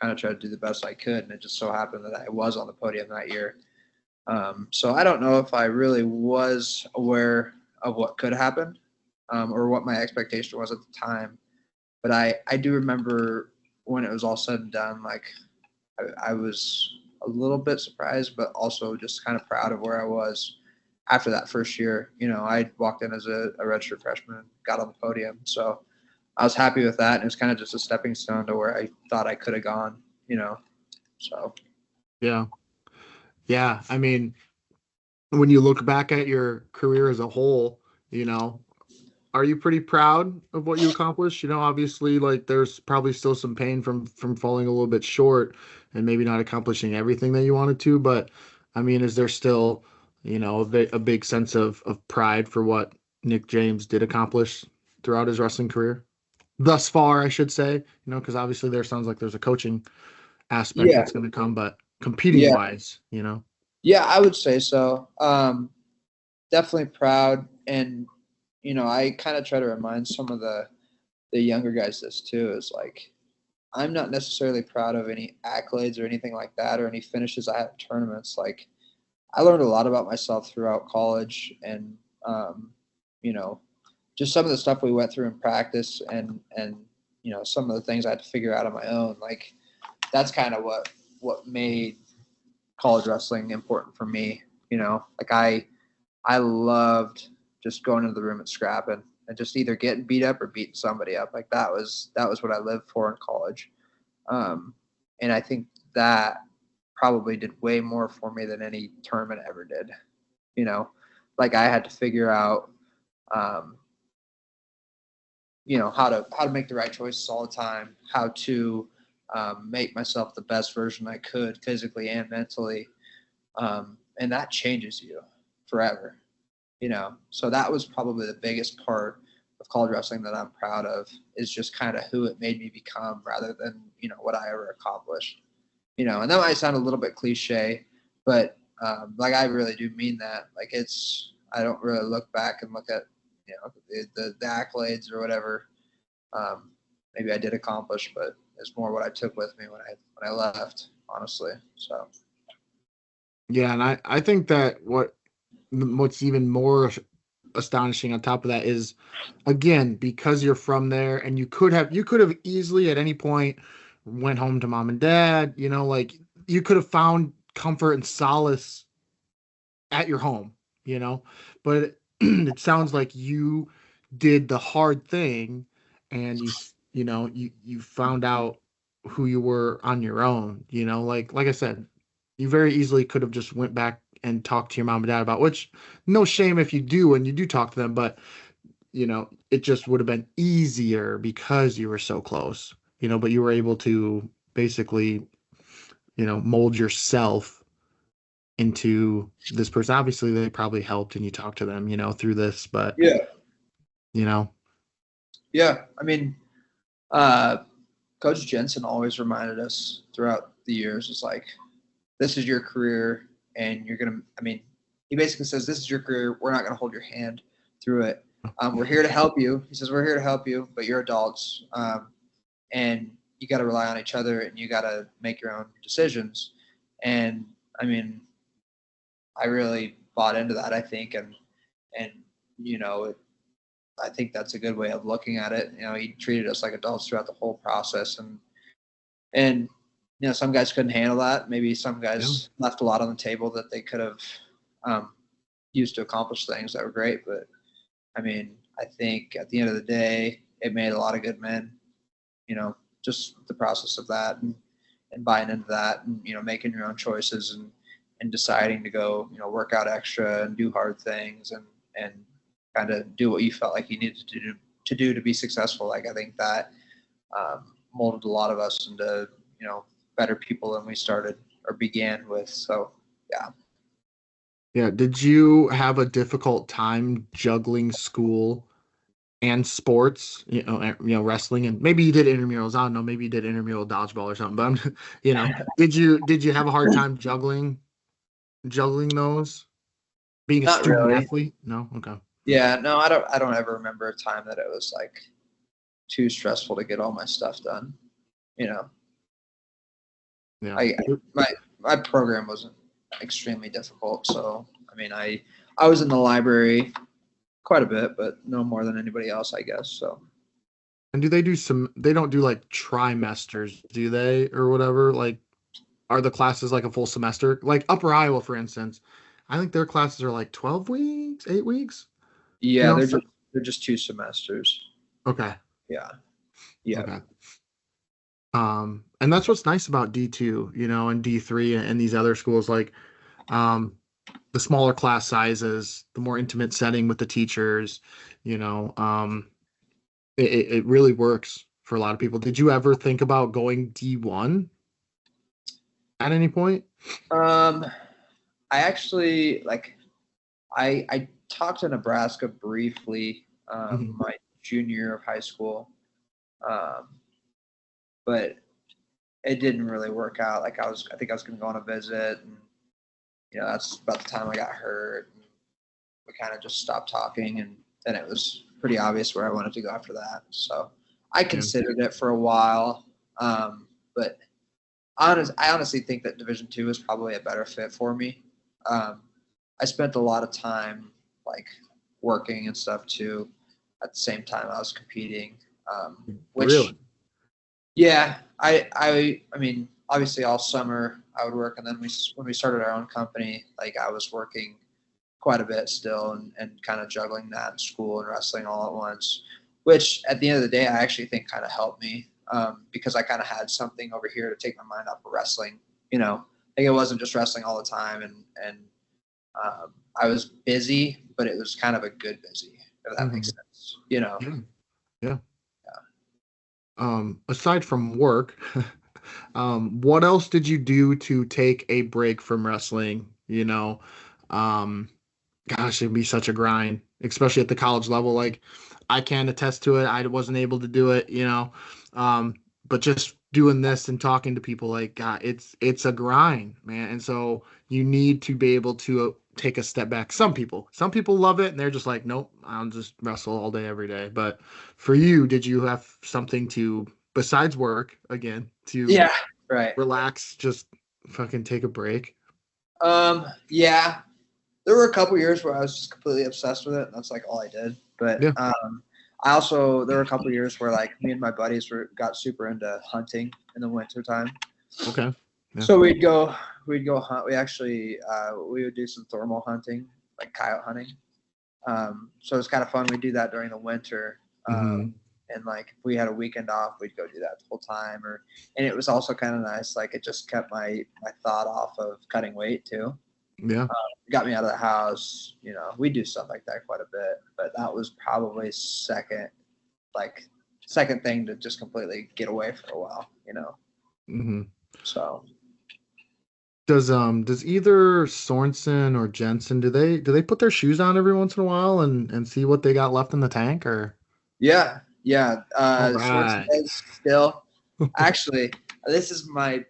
[SPEAKER 2] kind of tried to do the best I could. And it just so happened that I was on the podium that year. So I don't know if I really was aware of what could happen or what my expectation was at the time. But I do remember when it was all said and done, I was a little bit surprised, but also just kind of proud of where I was after that first year. I walked in as a redshirt freshman and got on the podium. So I was happy with that. And it was kind of just a stepping stone to where I thought I could have gone, so.
[SPEAKER 3] Yeah. Yeah. I mean, when you look back at your career as a whole, you know, are you pretty proud of what you accomplished? Obviously, like there's probably still some pain from falling a little bit short and maybe not accomplishing everything that you wanted to. But I mean, is there still, a big sense of pride for what Nick James did accomplish throughout his wrestling career? Thus far, I should say, because obviously there sounds like there's a coaching aspect
[SPEAKER 2] Yeah,
[SPEAKER 3] that's going to come, but competing
[SPEAKER 2] yeah,
[SPEAKER 3] wise.
[SPEAKER 2] yeah. I would say so. Definitely proud, and I kind of try to remind some of the younger guys this too. Is like I'm not necessarily proud of any accolades or anything like that, or any finishes I had at tournaments. Like I learned a lot about myself throughout college, and you know, just some of the stuff we went through in practice, and some of the things I had to figure out on my own. Like that's kind of what made college wrestling important for me. Like I loved just going into the room and scrapping and just either getting beat up or beating somebody up. Like that was what I lived for in college. And I think that probably did way more for me than any tournament ever did. You know, like I had to figure out, um, how to make the right choices all the time, how to make myself the best version I could physically and mentally, and that changes you forever. So that was probably the biggest part of college wrestling that I'm proud of, is just kind of who it made me become rather than what I ever accomplished. And that might sound a little bit cliche, but like I really do mean that. Like I don't really look back and look at the accolades or whatever. Maybe I did accomplish, but it's more what I took with me when I left, honestly. So
[SPEAKER 3] Yeah, and I think that what's even more astonishing on top of that is, again, because you're from there and you could have easily at any point went home to mom and dad, like you could have found comfort and solace at your home, you know, but it sounds like you did the hard thing, and you found out who you were on your own, like I said, you very easily could have just went back and talked to your mom and dad about, which no shame if you do and you do talk to them, but it just would have been easier because you were so close, but you were able to basically, mold yourself into this person. Obviously, they probably helped and you talked to them, through this, but
[SPEAKER 2] yeah,
[SPEAKER 3] you know,
[SPEAKER 2] yeah. I mean, Coach Jensen always reminded us throughout the years, is like, this is your career, and you're gonna. I mean, he basically says, this is your career. We're not gonna hold your hand through it. We're here to help you. He says, we're here to help you, but you're adults, and you got to rely on each other, and you got to make your own decisions. And I mean, I really bought into that, I think, and I think that's a good way of looking at it. He treated us like adults throughout the whole process, and some guys couldn't handle that. Maybe some
[SPEAKER 3] yeah,
[SPEAKER 2] guys left a lot on the table that they could have used to accomplish things that were great. But I mean, I think at the end of the day, it made a lot of good men. Just the process of that, and buying into that, and making your own choices, and deciding to go work out extra and do hard things, and kind of do what you felt like you needed to be successful. Like I think that molded a lot of us into better people than we started or began with. So yeah.
[SPEAKER 3] yeah. Did you have a difficult time juggling school and sports, wrestling, and maybe you did intramurals? I don't know, maybe you did intramural dodgeball or something, but did you have a hard time juggling those, being a
[SPEAKER 2] Not
[SPEAKER 3] student
[SPEAKER 2] really.
[SPEAKER 3] athlete? No, okay.
[SPEAKER 2] Yeah, no, I don't ever remember a time that it was like too stressful to get all my stuff done. You know,
[SPEAKER 3] Yeah.
[SPEAKER 2] I my program wasn't extremely difficult, so I mean, I was in the library quite a bit, but no more than anybody else, I guess. So
[SPEAKER 3] And do they don't do like trimesters, do they, or whatever? Like, are the classes like a full semester? Like Upper Iowa, for instance, I think their classes are like 12 weeks, 8 weeks.
[SPEAKER 2] yeah, they're
[SPEAKER 3] So,
[SPEAKER 2] just 2 semesters.
[SPEAKER 3] okay.
[SPEAKER 2] Yeah, yeah,
[SPEAKER 3] Okay. And that's what's nice about D2, and D3 and these other schools. Like, um, the smaller class sizes, the more intimate setting with the teachers, you know, it really works for a lot of people. Did you ever think about going D1 at any point?
[SPEAKER 2] I actually I talked to Nebraska briefly
[SPEAKER 3] Mhm.
[SPEAKER 2] my junior year of high school, um, but it didn't really work out. I think I was going to go on a visit, and that's about the time I got hurt. And we kind of just stopped talking, and then it was pretty obvious where I wanted to go after that. So I
[SPEAKER 3] Yeah.
[SPEAKER 2] considered it for a while, but I honestly think that Division II is probably a better fit for me. I spent a lot of time like working and stuff too. At the same time, I was competing, which
[SPEAKER 3] Really?
[SPEAKER 2] yeah, I mean, obviously all summer I would work, and then when we started our own company, like I was working quite a bit still, and kind of juggling that in school and wrestling all at once, which at the end of the day, I actually think kind of helped me because I kind of had something over here to take my mind off of wrestling. Like it wasn't just wrestling all the time, and I was busy, but it was kind of a good busy, if that makes
[SPEAKER 3] Mhm.
[SPEAKER 2] sense.
[SPEAKER 3] Yeah. Yeah. Aside from work, what else did you do to take a break from wrestling? Um, gosh, it'd be such a grind, especially at the college level. Like, I can attest to it. I wasn't able to do it, um, but just doing this and talking to people, like, God, it's a grind, man. And so you need to be able to take a step back. Some people love it, and they're just like, nope, I'll just wrestle all day, every day. But for you, did you have something to, besides work, again, to
[SPEAKER 2] Yeah, right.
[SPEAKER 3] relax, just fucking take a break?
[SPEAKER 2] Yeah, there were a couple years where I was just completely obsessed with it, and that's like all I did. But
[SPEAKER 3] Yeah.
[SPEAKER 2] there were a couple years where like me and my buddies got super into hunting in the winter time.
[SPEAKER 3] Okay. Yeah.
[SPEAKER 2] So we'd go hunt. We would do some thermal hunting, like coyote hunting. So it was kind of fun. We'd do that during the winter.
[SPEAKER 3] Hmm.
[SPEAKER 2] And like if we had a weekend off, we'd go do that the whole time. And it was also kind of nice. Like it just kept my thought off of cutting weight too.
[SPEAKER 3] Yeah.
[SPEAKER 2] It got me out of the house. We do stuff like that quite a bit. But that was probably second thing to just completely get away for a while.
[SPEAKER 3] Hmm.
[SPEAKER 2] So
[SPEAKER 3] Does either Sorensen or Jensen, do they put their shoes on every once in a while and see what they got left in the tank, or?
[SPEAKER 2] yeah, yeah.
[SPEAKER 3] All
[SPEAKER 2] Sorensen
[SPEAKER 3] right.
[SPEAKER 2] is still actually this is my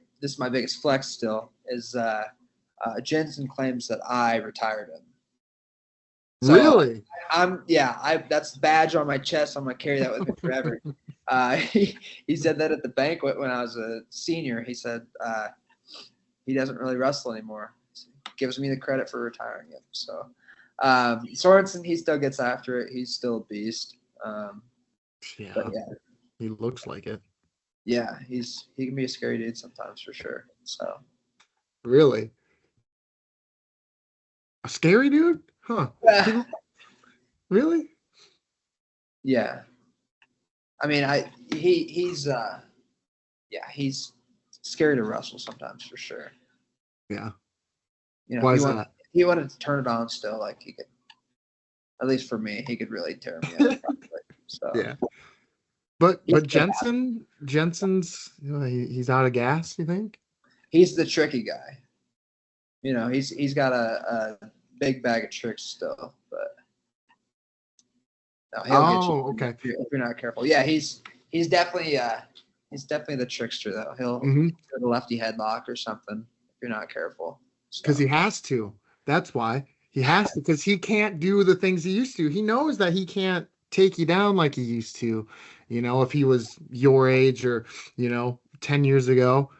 [SPEAKER 2] biggest flex still is Jensen claims that I retired him. So
[SPEAKER 3] Really?
[SPEAKER 2] that's the badge on my chest. I'm gonna carry that with me forever. He said that at the banquet when I was a senior. He said he doesn't really wrestle anymore. He gives me the credit for retiring him. So Sorensen, he still gets after it. He's still a beast. But
[SPEAKER 3] Yeah,
[SPEAKER 2] yeah,
[SPEAKER 3] he looks like it.
[SPEAKER 2] yeah, he can be a scary dude sometimes for sure. So
[SPEAKER 3] Really? A scary dude? Huh. He, really?
[SPEAKER 2] yeah, I mean, he's scary to wrestle sometimes for sure.
[SPEAKER 3] Yeah.
[SPEAKER 2] If
[SPEAKER 3] Why is that?
[SPEAKER 2] he wanted to turn it on still, like he could, at least for me, he could really tear me up probably. So
[SPEAKER 3] Yeah. But
[SPEAKER 2] yeah,
[SPEAKER 3] Jensen's, he's out of gas, you think?
[SPEAKER 2] he's the tricky guy. He's got a big bag of tricks still, but no, he'll get you
[SPEAKER 3] Oh, okay.
[SPEAKER 2] if you're not careful. Yeah, he's definitely the trickster though. He'll
[SPEAKER 3] Mm-hmm.
[SPEAKER 2] do the lefty headlock or something if you're not careful.
[SPEAKER 3] Because
[SPEAKER 2] So
[SPEAKER 3] he has to. That's why. He has to, because he can't do the things he used to. He knows that he can't take you down like he used to. If he was your age or, 10 years ago.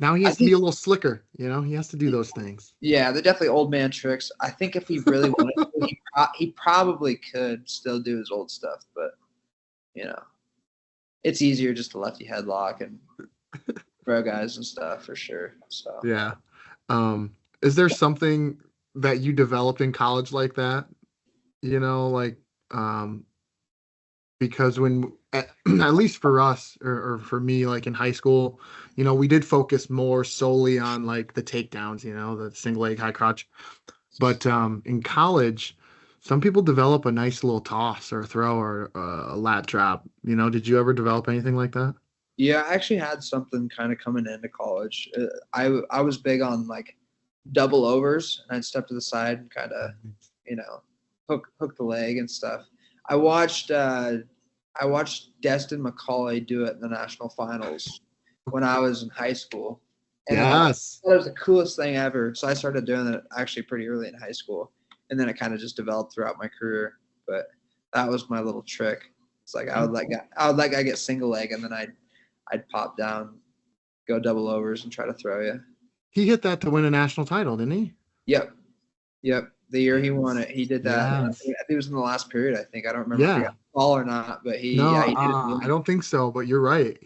[SPEAKER 3] Now he
[SPEAKER 2] I
[SPEAKER 3] has to be
[SPEAKER 2] think
[SPEAKER 3] a little slicker. He has to do those things.
[SPEAKER 2] yeah, they're definitely old man tricks. I think if he really wanted to, he probably could still do his old stuff, but you know, it's easier just to lefty headlock and throw guys and stuff for sure. So
[SPEAKER 3] Yeah. Is there something that you developed in college like that? Like, because at least for us or for me, like in high school, we did focus more solely on like the takedowns, the single leg high crotch. But in college, some people develop a nice little toss or a throw or a lat drop. Did you ever develop anything like that?
[SPEAKER 2] Yeah, I actually had something kind of coming into college. I was big on like double overs, and I'd step to the side and kind of, you know, hook the leg and stuff. I watched Destin McCauley do it in the national finals when I was in high school, and I
[SPEAKER 3] Yes.
[SPEAKER 2] thought it was the coolest thing ever. So I started doing it actually pretty early in high school, and then it kind of just developed throughout my career. But that was my little trick. It's like I would let guy get single leg, and then I'd pop down, go double overs, and try to throw you.
[SPEAKER 3] He hit that to win a national title, didn't he?
[SPEAKER 2] Yep. Yep. The year he won it, he did that. I
[SPEAKER 3] Yes.
[SPEAKER 2] think it was in the last period. I think I don't remember if he
[SPEAKER 3] Yeah.
[SPEAKER 2] got the ball or not, but he
[SPEAKER 3] No,
[SPEAKER 2] he did it.
[SPEAKER 3] I don't think so, but you're right.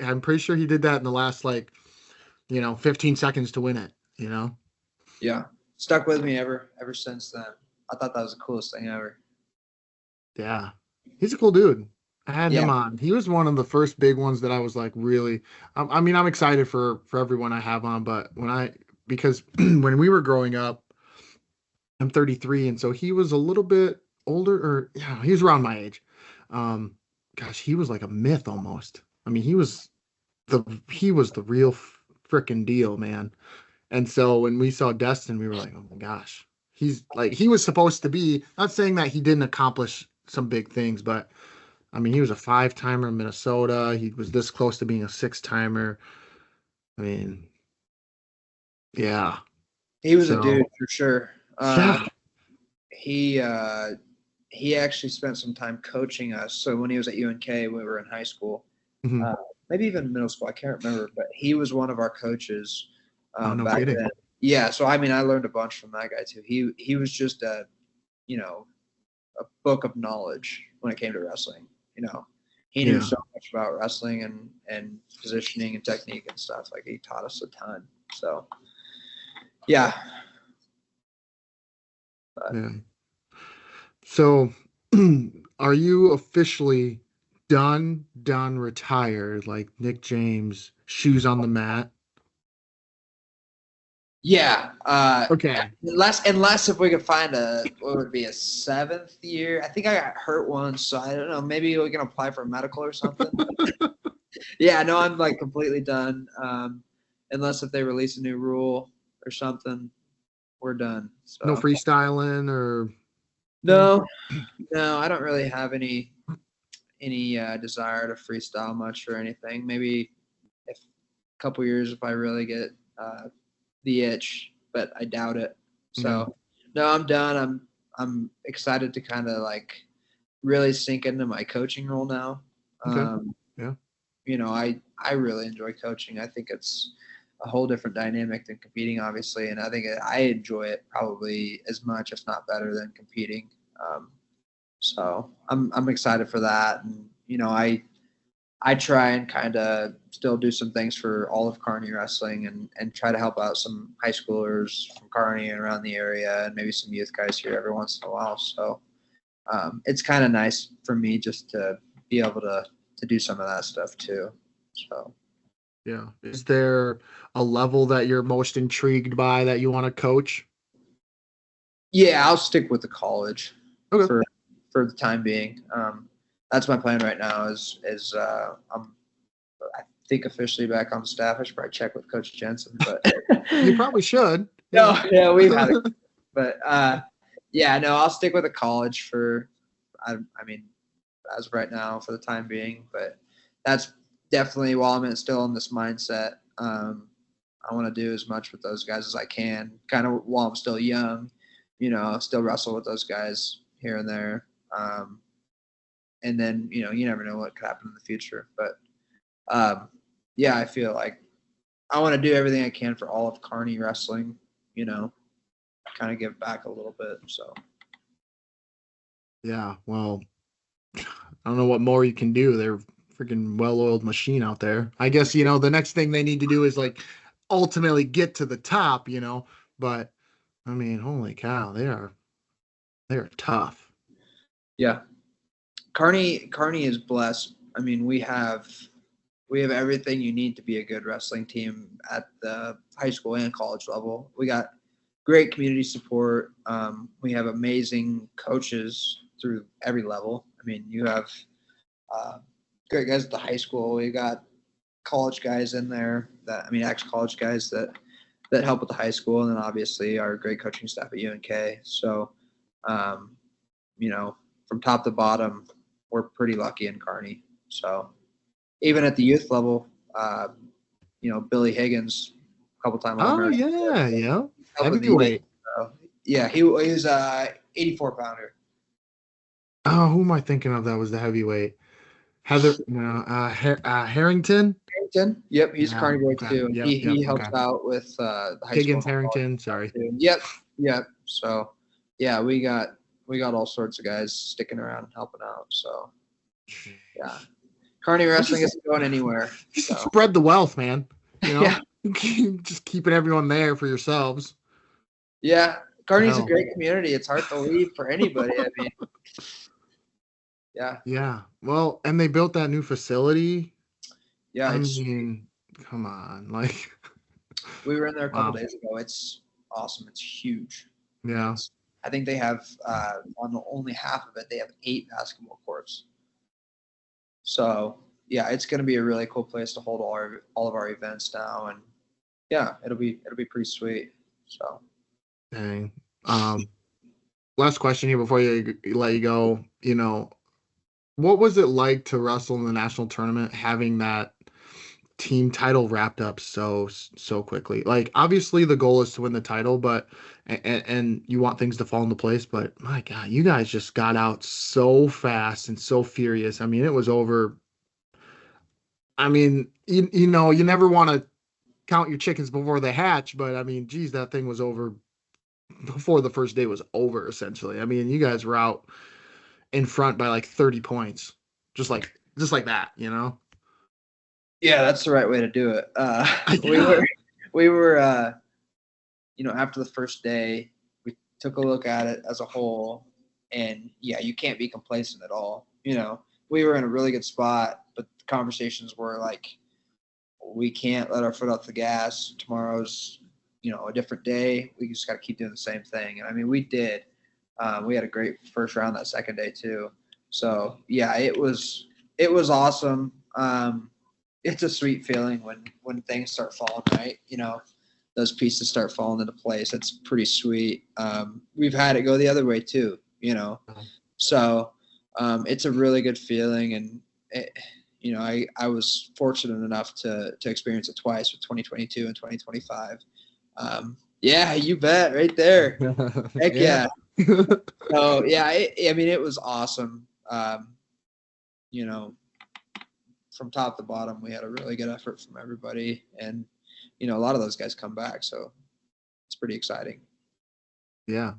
[SPEAKER 3] I'm pretty sure he did that in the last 15 seconds to win it.
[SPEAKER 2] Yeah, stuck with me ever since then. I thought that was the coolest thing ever.
[SPEAKER 3] Yeah. He's a cool dude. I had him
[SPEAKER 2] Yeah.
[SPEAKER 3] on. He was one of the first big ones that I was like really I mean, I'm excited for everyone I have on, but because when we were growing up, I'm 33, and so he was a little bit older, or yeah, he was around my age. Gosh, he was like a myth almost. I mean, he was the real freaking deal, man. And so when we saw Destin, we were like, oh my gosh, he was supposed to be. Not saying that he didn't accomplish some big things, but I mean, he was a 5-timer in Minnesota. He was this close to being a 6-timer. I mean, yeah.
[SPEAKER 2] He was a
[SPEAKER 3] So
[SPEAKER 2] dude for sure.
[SPEAKER 3] yeah.
[SPEAKER 2] He actually spent some time coaching us. So when he was at UNK, we were in high school,
[SPEAKER 3] Mhm.
[SPEAKER 2] maybe even middle school. I can't remember, but he was one of our coaches
[SPEAKER 3] Oh, no
[SPEAKER 2] back
[SPEAKER 3] kidding.
[SPEAKER 2] then. Yeah, so I mean, I learned a bunch from that guy too. He was just a book of knowledge when it came to wrestling. He knew
[SPEAKER 3] Yeah.
[SPEAKER 2] so much about wrestling and positioning and technique and stuff. Like he taught us a ton. So yeah.
[SPEAKER 3] Yeah. So, are you officially done, retired, like Nick James, shoes on the mat?
[SPEAKER 2] Yeah.
[SPEAKER 3] Okay.
[SPEAKER 2] Unless if we could find what would be a 7th year. I think I got hurt once, so I don't know. Maybe we can apply for medical or something. Yeah, no, I'm like completely done. Unless if they release a new rule or something, we're done. So
[SPEAKER 3] No freestyling or
[SPEAKER 2] no, I don't really have any desire to freestyle much or anything. Maybe if a couple years if I really get the itch, but I doubt it. So no, I'm done. I'm excited to kind of like really sink into my coaching role now.
[SPEAKER 3] Okay. Yeah.
[SPEAKER 2] I really enjoy coaching. I think it's a whole different dynamic than competing, obviously, and I think I enjoy it probably as much, if not better, than competing. So I'm excited for that, and I try and kind of still do some things for all of Kearney wrestling and try to help out some high schoolers from Kearney and around the area, and maybe some youth guys here every once in a while. So it's kind of nice for me just to be able to do some of that stuff too. So
[SPEAKER 3] Yeah. Is there a level that you're most intrigued by that you want to coach?
[SPEAKER 2] yeah, I'll stick with the college
[SPEAKER 3] Okay.
[SPEAKER 2] for the time being. That's my plan right now. I'm I think officially back on staff. I should probably check with Coach Jensen, but
[SPEAKER 3] You probably should.
[SPEAKER 2] no, yeah, we've had it, but yeah, no, I'll stick with the college for. I mean, as of right now for the time being, but that's definitely while I'm still in this mindset. I want to do as much with those guys as I can, kind of while I'm still young. Still wrestle with those guys here and there. And then, you never know what could happen in the future. But, yeah, I feel like I want to do everything I can for all of Kearney wrestling, kind of give back a little bit. So,
[SPEAKER 3] Yeah. Well, I don't know what more you can do. They're a freaking well-oiled machine out there. I guess, the next thing they need to do is like ultimately get to the top, but I mean, holy cow, they're tough.
[SPEAKER 2] yeah. Kearney is blessed. I mean, we have everything you need to be a good wrestling team at the high school and college level. We got great community support. We have amazing coaches through every level. I mean, you have great guys at the high school. We got college guys in there ex-college guys that help with the high school, and then obviously our great coaching staff at UNK. So, from top to bottom, we're pretty lucky in Kearney. So even at the youth level, Billy Higgins, a couple time All-American.
[SPEAKER 3] Yeah. Heavyweight.
[SPEAKER 2] He was 84 pounder.
[SPEAKER 3] Oh, who am I thinking of? That was the heavyweight. Harrington.
[SPEAKER 2] Harrington. Yep, he's a Kearney boy too. He helps out with the high
[SPEAKER 3] Higgins
[SPEAKER 2] school.
[SPEAKER 3] Harrington. Sorry.
[SPEAKER 2] Yep. So, yeah, we got all sorts of guys sticking around and helping out. So, yeah, Kearney wrestling isn't going anywhere. So.
[SPEAKER 3] Spread the wealth, man. Just keeping everyone there for yourselves.
[SPEAKER 2] Yeah, Kearney's a great community. It's hard to leave for anybody. I mean, yeah.
[SPEAKER 3] Yeah. Well, and they built that new facility.
[SPEAKER 2] Yeah.
[SPEAKER 3] I mean, come on. Like,
[SPEAKER 2] we were in there a couple days ago. It's awesome. It's huge.
[SPEAKER 3] Yeah.
[SPEAKER 2] I think they have on only half of it, they have 8 basketball courts. So yeah, it's going to be a really cool place to hold all of our events now, and yeah, it'll be pretty sweet. So.
[SPEAKER 3] Dang. Last question here before you let you go. What was it like to wrestle in the national tournament, having that team title wrapped up so quickly? Like, obviously the goal is to win the title, but and you want things to fall into place, but my God, you guys just got out so fast and so furious. I mean, it was over. I mean, you never want to count your chickens before they hatch, but I mean, geez, that thing was over before the first day was over, essentially. I mean, you guys were out in front by like 30 points, just like that,
[SPEAKER 2] Yeah, that's the right way to do it. We were after the first day, we took a look at it as a whole, and yeah, you can't be complacent at all. We were in a really good spot, but the conversations were like, we can't let our foot off the gas. Tomorrow's, a different day. We just got to keep doing the same thing. And I mean, we did. We had a great first round that second day too. So yeah, it was awesome. It's a sweet feeling when things start falling right. Those pieces start falling into place. It's pretty sweet. We've had it go the other way too. So it's a really good feeling, and I was fortunate enough to experience it twice with 2022 and 2025. Yeah, you bet, right there. Heck yeah. So yeah, it was awesome. From top to bottom, we had a really good effort from everybody, and a lot of those guys come back, so it's pretty exciting.
[SPEAKER 3] Yeah,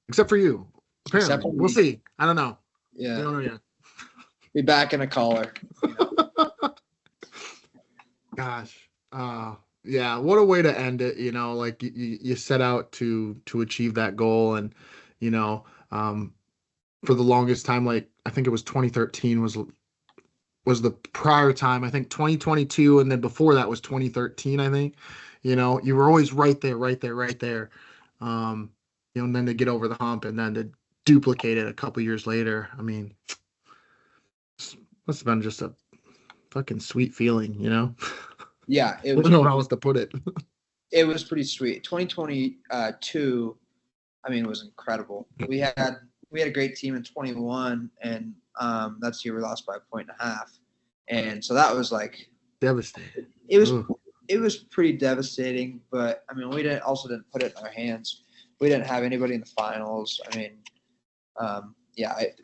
[SPEAKER 3] except for you. Apparently, we'll see. I don't know.
[SPEAKER 2] Yeah,
[SPEAKER 3] we don't know yet.
[SPEAKER 2] Be back in a collar.
[SPEAKER 3] Gosh, yeah, what a way to end it. Like you set out to achieve that goal, and for the longest time, like I think it was 2013 was the prior time. I think 2022, and then before that was 2013. I think, you were always right there. And then to get over the hump and then to duplicate it a couple years later. I mean, must have been just a fucking sweet feeling,
[SPEAKER 2] Yeah,
[SPEAKER 3] I don't know how else to put it.
[SPEAKER 2] It was pretty sweet. 2022, I mean, it was incredible. We had a great team in 21, and that's the year we lost by 1.5 points. And so that was like
[SPEAKER 3] devastating.
[SPEAKER 2] It was pretty devastating, but I mean, we didn't put it in our hands. We didn't have anybody in the finals. I mean,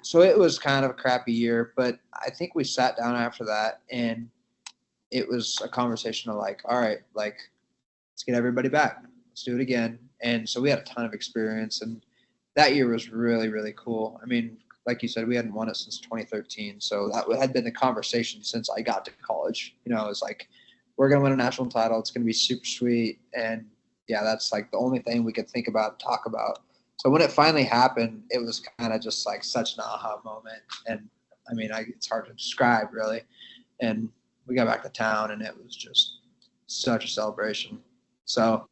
[SPEAKER 2] so it was kind of a crappy year, but I think we sat down after that, and it was a conversation of like, all right, like, let's get everybody back. Let's do it again. And so we had a ton of experience, and that year was really, really cool. I mean, like you said, we hadn't won it since 2013. So that had been the conversation since I got to college. It was like, we're going to win a national title. It's going to be super sweet. And yeah, that's like the only thing we could think about, talk about. So when it finally happened, it was kind of just like such an aha moment. And I mean, it's hard to describe really. And we got back to town, and it was just such a celebration. So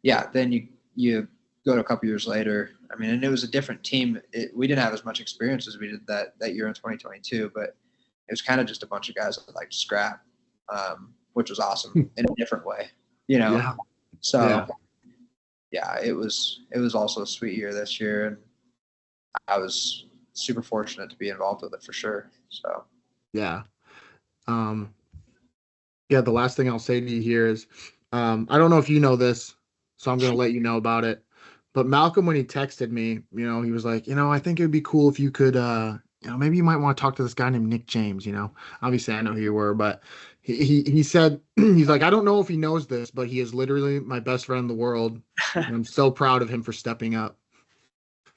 [SPEAKER 2] yeah, then you go to a couple years later, I mean, and it was a different team. We didn't have as much experience as we did that year in 2022, but it was kind of just a bunch of guys that liked to scrap, which was awesome in a different way, you know?
[SPEAKER 3] Yeah.
[SPEAKER 2] So yeah, it was also a sweet year this year. And I was super fortunate to be involved with it for sure. So,
[SPEAKER 3] Yeah. Yeah, the last thing I'll say to you here is, I don't know if you know this, so I'm going to let you know about it. But Malcolm, when he texted me, he was like, I think it would be cool if you could, maybe you might want to talk to this guy named Nick James, Obviously I know who you were, but he said, he's like, I don't know if he knows this, but he is literally my best friend in the world. And I'm so proud of him for stepping up.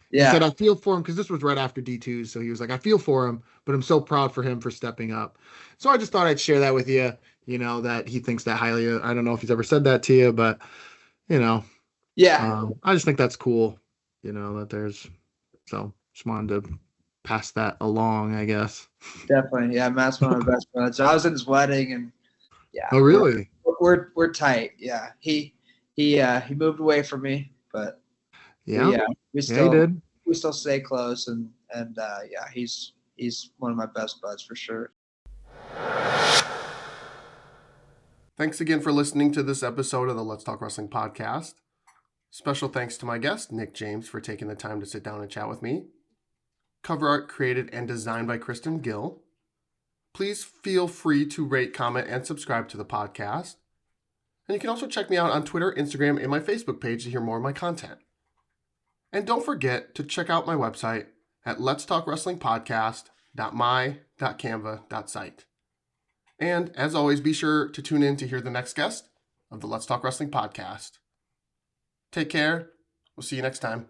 [SPEAKER 3] He said, I feel for him, because this was right after D2. So he was like, I feel for him, but I'm so proud for him for stepping up. So I just thought I'd share that with you, that he thinks that highly. I don't know if he's ever said that to you, but, I just think that's cool, that there's, so just wanted to pass that along, I guess.
[SPEAKER 2] Definitely. Yeah. Matt's one of my best friends. I was in his wedding, and yeah.
[SPEAKER 3] Oh, really?
[SPEAKER 2] We're tight. Yeah. He moved away from me, but
[SPEAKER 3] yeah,
[SPEAKER 2] we still stay close, and he's one of my best buds for sure.
[SPEAKER 1] Thanks again for listening to this episode of the Let's Talk Wrestling podcast. Special thanks to my guest, Nick James, for taking the time to sit down and chat with me. Cover art created and designed by Kristen Gill. Please feel free to rate, comment, and subscribe to the podcast. And you can also check me out on Twitter, Instagram, and my Facebook page to hear more of my content. And don't forget to check out my website at letstalkwrestlingpodcast.my.canva.site. And as always, be sure to tune in to hear the next guest of the Let's Talk Wrestling podcast. Take care. We'll see you next time.